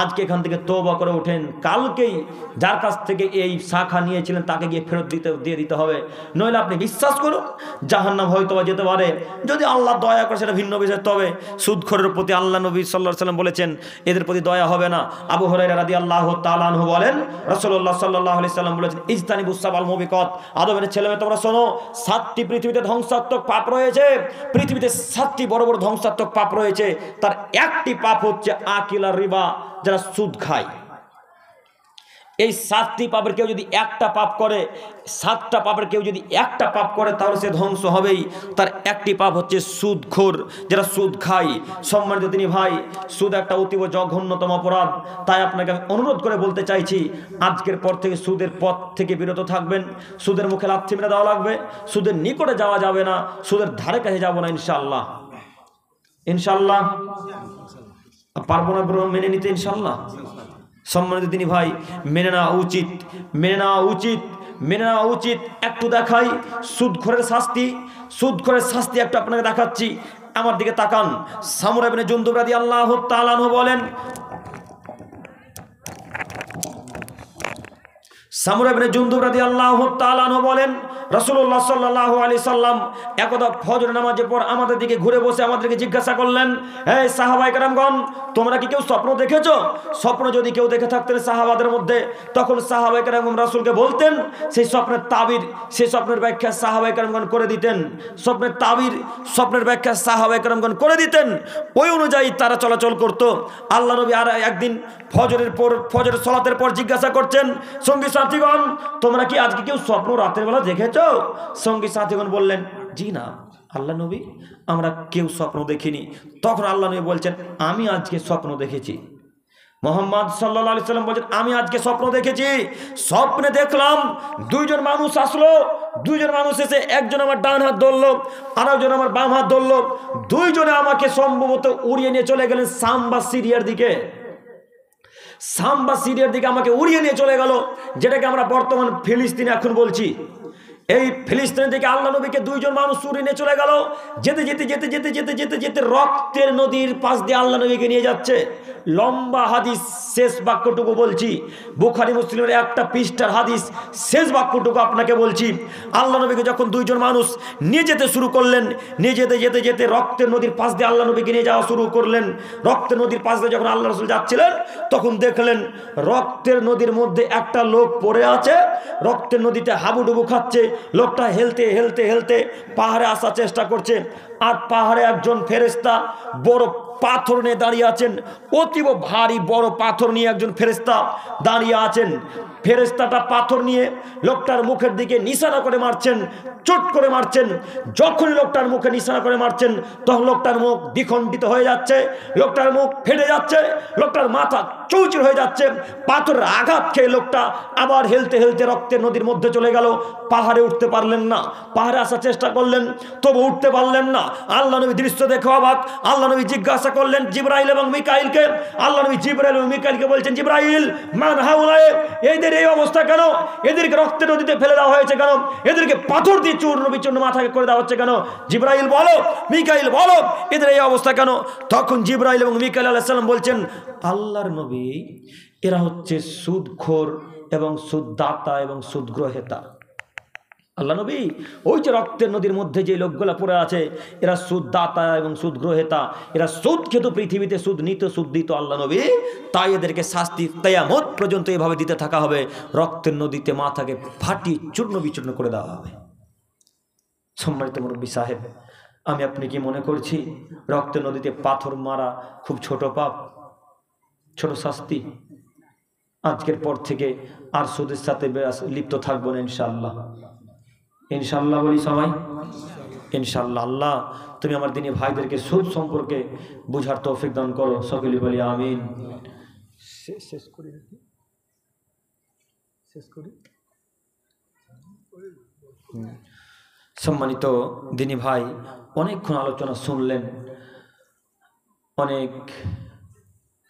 আজকে এখান থেকে তওবা করে ওঠেন, কালকেই যার কাছ থেকে এই শাখা নিয়েছিলেন তাকে গিয়ে ফেরত দিয়ে দিতে হবে। নইলে আপনি বিশ্বাস করুন জাহান্নাম হয়তো বা যেতে পারে, যদি আল্লাহ দয়া করে সেটা ভিন্ন বিষয়। তবে সুদখোরের প্রতি আল্লাহ নবী সাল্লাল্লাহু আলাইহি সাল্লাম বলেছেন এদের প্রতি দয়া হবে না। আবু হুরায়রা রাদিয়াল্লাহু তাআলা আনহু বলেন রাসূলুল্লাহ সাল্লাল্লাহু আলাইহি সাল্লাম বলেছেন ইজতানিবুস সাবাল মুবিকাত, আদমের ছেলেমেয়ে তোমরা শোনো, 7টি পৃথিবীতে ধ্বংসাত্মক পাপ রয়েছে। পৃথিবীতে 7টি বড় বড় ধ্বংসাত্মক পাপ রয়েছে, তার একটি পাপ হচ্ছে আকিলা রিবা, যারা সুদ খায়। এই 7টি পাপের কেউ যদি একটা পাপ করে, 7টা পাপের কেউ যদি একটা পাপ করে তাহলে সে ধ্বংস হবেই। তার একটি পাপ হচ্ছে সুদখোর, যারা সুদ খায়। সম্মানিত তিনি ভাই, সুদ একটা অতীব জঘন্যতম অপরাধ। তাই আপনাকে আমি অনুরোধ করে বলতে চাইছি, আজকের পর থেকে সুদের পথ থেকে বিরত থাকবেন। সুদের মুখে লাথি মেরে দেওয়া লাগবে, সুদের নিকটে যাওয়া যাবে না, সুদের ধারে কাছে যাব না ইনশাআল্লাহ। ইনশাআল্লাহ পারবো না ব্রো মেনে নিতে ইনশাআল্লাহ। সম্মানিত তিনি ভাই, মেনে নেওয়া উচিত, মেনে নেওয়া উচিত, মেনে নেওয়া উচিত। একটু দেখাই সুদখোরের শাস্তি, সুদখোরের শাস্তি একটু আপনাকে দেখাচ্ছি। আমার দিকে তাকান। সামুরা ইবনে জুনদুব রাদিয়াল্লাহু তাআলা আনহু বলেন, সামুরা ইবনে জুনদুব রাদিয়াল্লাহু তাআলা আনহু বলেন রাসূলুল্লাহ সাল্লাল্লাহু আলাইহি সাল্লাম একদা ফজর নামাজের পর আমাদের দিকে ঘুরে বসে আমাদেরকে জিজ্ঞাসা করলেন, হে সাহাবায়ে কেরামগণ, তোমরা কি কেউ স্বপ্ন দেখেছো? স্বপ্ন যদি কেউ দেখে থাকতেন সাহাবাদের মধ্যে, তখন সাহাবায়ে কেরামগণ রাসূলকে বলতেন, সেই স্বপ্নের তাবির, সেই স্বপ্নের ব্যাখ্যা সাহাবায়ে কেরামগণ করে দিতেন। স্বপ্নের তাবির, স্বপ্নের ব্যাখ্যা সাহাবায়ে কেরামগণ করে দিতেন। ওই অনুযায়ী তারা চলাচল করত। আল্লাহ নবী আর একদিন ফজরের সালাতের পর জিজ্ঞাসা করছেন, সঙ্গী সাথীগণ, তোমরা কি আজকে কেউ স্বপ্ন রাতের বেলা দেখেছো? সঙ্গী সাথীগণ বললেন, জি না আল্লাহ নবী, আমরা কেউ স্বপ্ন দেখিনি। তখন আল্লাহ নবী বলছেন, আমি আজকে স্বপ্ন দেখেছি। মুহাম্মদ সাল্লাল্লাহু আলাইহি সাল্লাম বলেন, আমি আজকে স্বপ্ন দেখেছি। স্বপ্নে দেখলাম দুইজন মানুষ আসলো, দুইজন মানুষ এসে একজন আমার ডান হাত ধরলো, আরেকজন আমার বাম হাত ধরলো। দুইজনে আমাকে সম্ভবত উড়িয়ে নিয়ে চলে গেলেন শাম বা সিরিয়ার দিকে। শাম বা সিরিয়ার দিকে আমাকে উড়িয়ে নিয়ে চলে গেল, যেটাকে আমরা বর্তমান ফিলিস্তিনে এখন বলছি। এই ফিলিস্তিনের দিকে আল্লাহ নবীকে দুইজন মানুষ উড়িয়ে নিয়ে চলে গেল। যেতে যেতে যেতে যেতে যেতে যেতে যেতে রক্তের নদীর পাশ দিয়ে আল্লাহ নবীকে নিয়ে যাচ্ছে। লম্বা হাদিস, শেষ বাক্যটুকু বলছি, বুখারী মুসলিমের একটা পৃষ্ঠার হাদিস, শেষ বাক্যটুকু আপনাকে বলছি। আল্লাহ নবীকে যখন দুইজন মানুষ নিয়ে যেতে শুরু করলেন, নিয়ে যেতে যেতে যেতে রক্তের নদীর পাশ দিয়ে আল্লাহ নবীকে নিয়ে যাওয়া শুরু করলেন। রক্তের নদীর পাশ দিয়ে যখন আল্লাহ রাসূল যাচ্ছিলেন, তখন দেখলেন রক্তের নদীর মধ্যে একটা লোক পড়ে আছে, রক্তের নদীতে হাবুডুবু খাচ্ছে। লোকটা হেলতে হেলতে হেলতে পাহাড়ে আসার চেষ্টা করছে। আর পাহাড়ে একজন ফেরেশতা বড় পাথর নিয়ে দাঁড়িয়ে আছেন, অতীব ভারী বড় পাথর নিয়ে একজন ফেরেশতা দাঁড়িয়ে আছেন। ফেরেশতাটা পাথর নিয়ে লোকটার মুখের দিকে নিশানা করে মারছেন, চোট করে মারছেন। যখনই লোকটার মুখে নিশানা করে মারছেন, তখন লোকটার মুখ দ্বিখণ্ডিত হয়ে যাচ্ছে, লোকটার মুখ ফেটে যাচ্ছে, লোকটার মাথা চৌচির হয়ে যাচ্ছে। পাথরের আঘাত খেয়ে লোকটা আবার হেলতে হেলতে রক্তের নদীর মধ্যে চলে গেল। পাহাড়ে উঠতে পারলেন না, পাহাড়ে আসার চেষ্টা করলেন, তবু উঠতে পারলেন না। আল্লাহ নবী দৃশ্য দেখে অবাক। আল্লাহ নবী জিজ্ঞাসা করলেন জিবরাইল এবং মিকাইলকে। আল্লাহ নবী জিবরাইল এবং মিকাইলকে বলছেন, জিবরাইল, মান হাউলায়ে, এদের এই অবস্থা কেন? এদেরকে রক্তের নদীতে ফেলে দেওয়া হয়েছে কেন? এদেরকে পাথর দিয়ে চূর্ণ বিচূর্ণ মাথাকে করে দেওয়া হচ্ছে কেন? জিবরাইল বলো, মিকাইল বলো, এদের এই অবস্থা কেন? তখন জিবরাইল এবং মিকাইল আলাইহিস সালাম বলছেন, আল্লাহর নবী, এরা হচ্ছে সুদখোর এবং সুদদাতা এবং সুদগ্রহেতা। আল্লাহ নবী, ওই যে রক্তের নদীর মধ্যে যে লোকগুলা পড়ে আছে, এরা সুদদাতা এবং সুদগ্রহেতা, এরা সুদ খেত, পৃথিবীতে সুদ নিত, সুদ দিত আল্লাহ নবী। তাই এদেরকে শাস্তি কিয়ামত পর্যন্ত এভাবে দিতে থাকা হবে, রক্তের নদীতে মাথাকে ফাটিয়ে চূর্ণ বিচূর্ণ করে দেওয়া হবে। সম্মানিত মুরব্বী সাহেব, আমি আপনি কি মনে করছি রক্তের নদীতে পাথর মারা খুব ছোট পাপ, ছোট শাস্তি? আজকের পর থেকে আর সুদের সাথে লিপ্ত থাকবো না ইনশাআল্লাহ। ইনশাআল্লাহ বলি সবাই, ইনশাআল্লাহ। আল্লাহ তুমি আমার দিনী ভাইদেরকে সুদ সম্পর্কে বুঝার তৌফিক দান করো, সকলে বলি আমিন। শেষ করি। সম্মানিত দিনী ভাই, অনেকক্ষণ আলোচনা শুনলেন, অনেক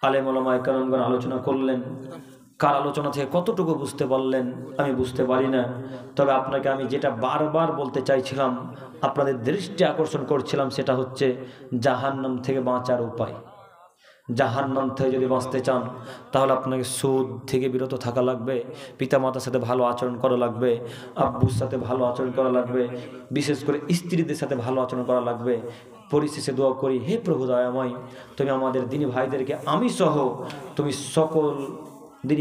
আলেম ওলামায়ে কেরামগণ আলোচনা করলেন। কার আলোচনা থেকে কতটুকু বুঝতে পারলেন আমি বুঝতে পারি না, তবে আপনাকে আমি যেটা বারবার বলতে চাইছিলাম, আপনাদের দৃষ্টি আকর্ষণ করছিলাম, সেটা হচ্ছে জাহান্নাম থেকে বাঁচার উপায়। জাহান্নাম থেকে যদি বাঁচতে চান তাহলে আপনাকে সুদ থেকে বিরত থাকা লাগবে, পিতামাতার সাথে ভালো আচরণ করা লাগবে, আব্বুর সাথে ভালো আচরণ করা লাগবে, বিশেষ করে স্ত্রীদের সাথে ভালো আচরণ করা লাগবে। পরিশেষে দোয়া করি, হে প্রভু দয়াময়, তুমি আমাদের দিনী ভাইদেরকে আমি সহ তুমি সকল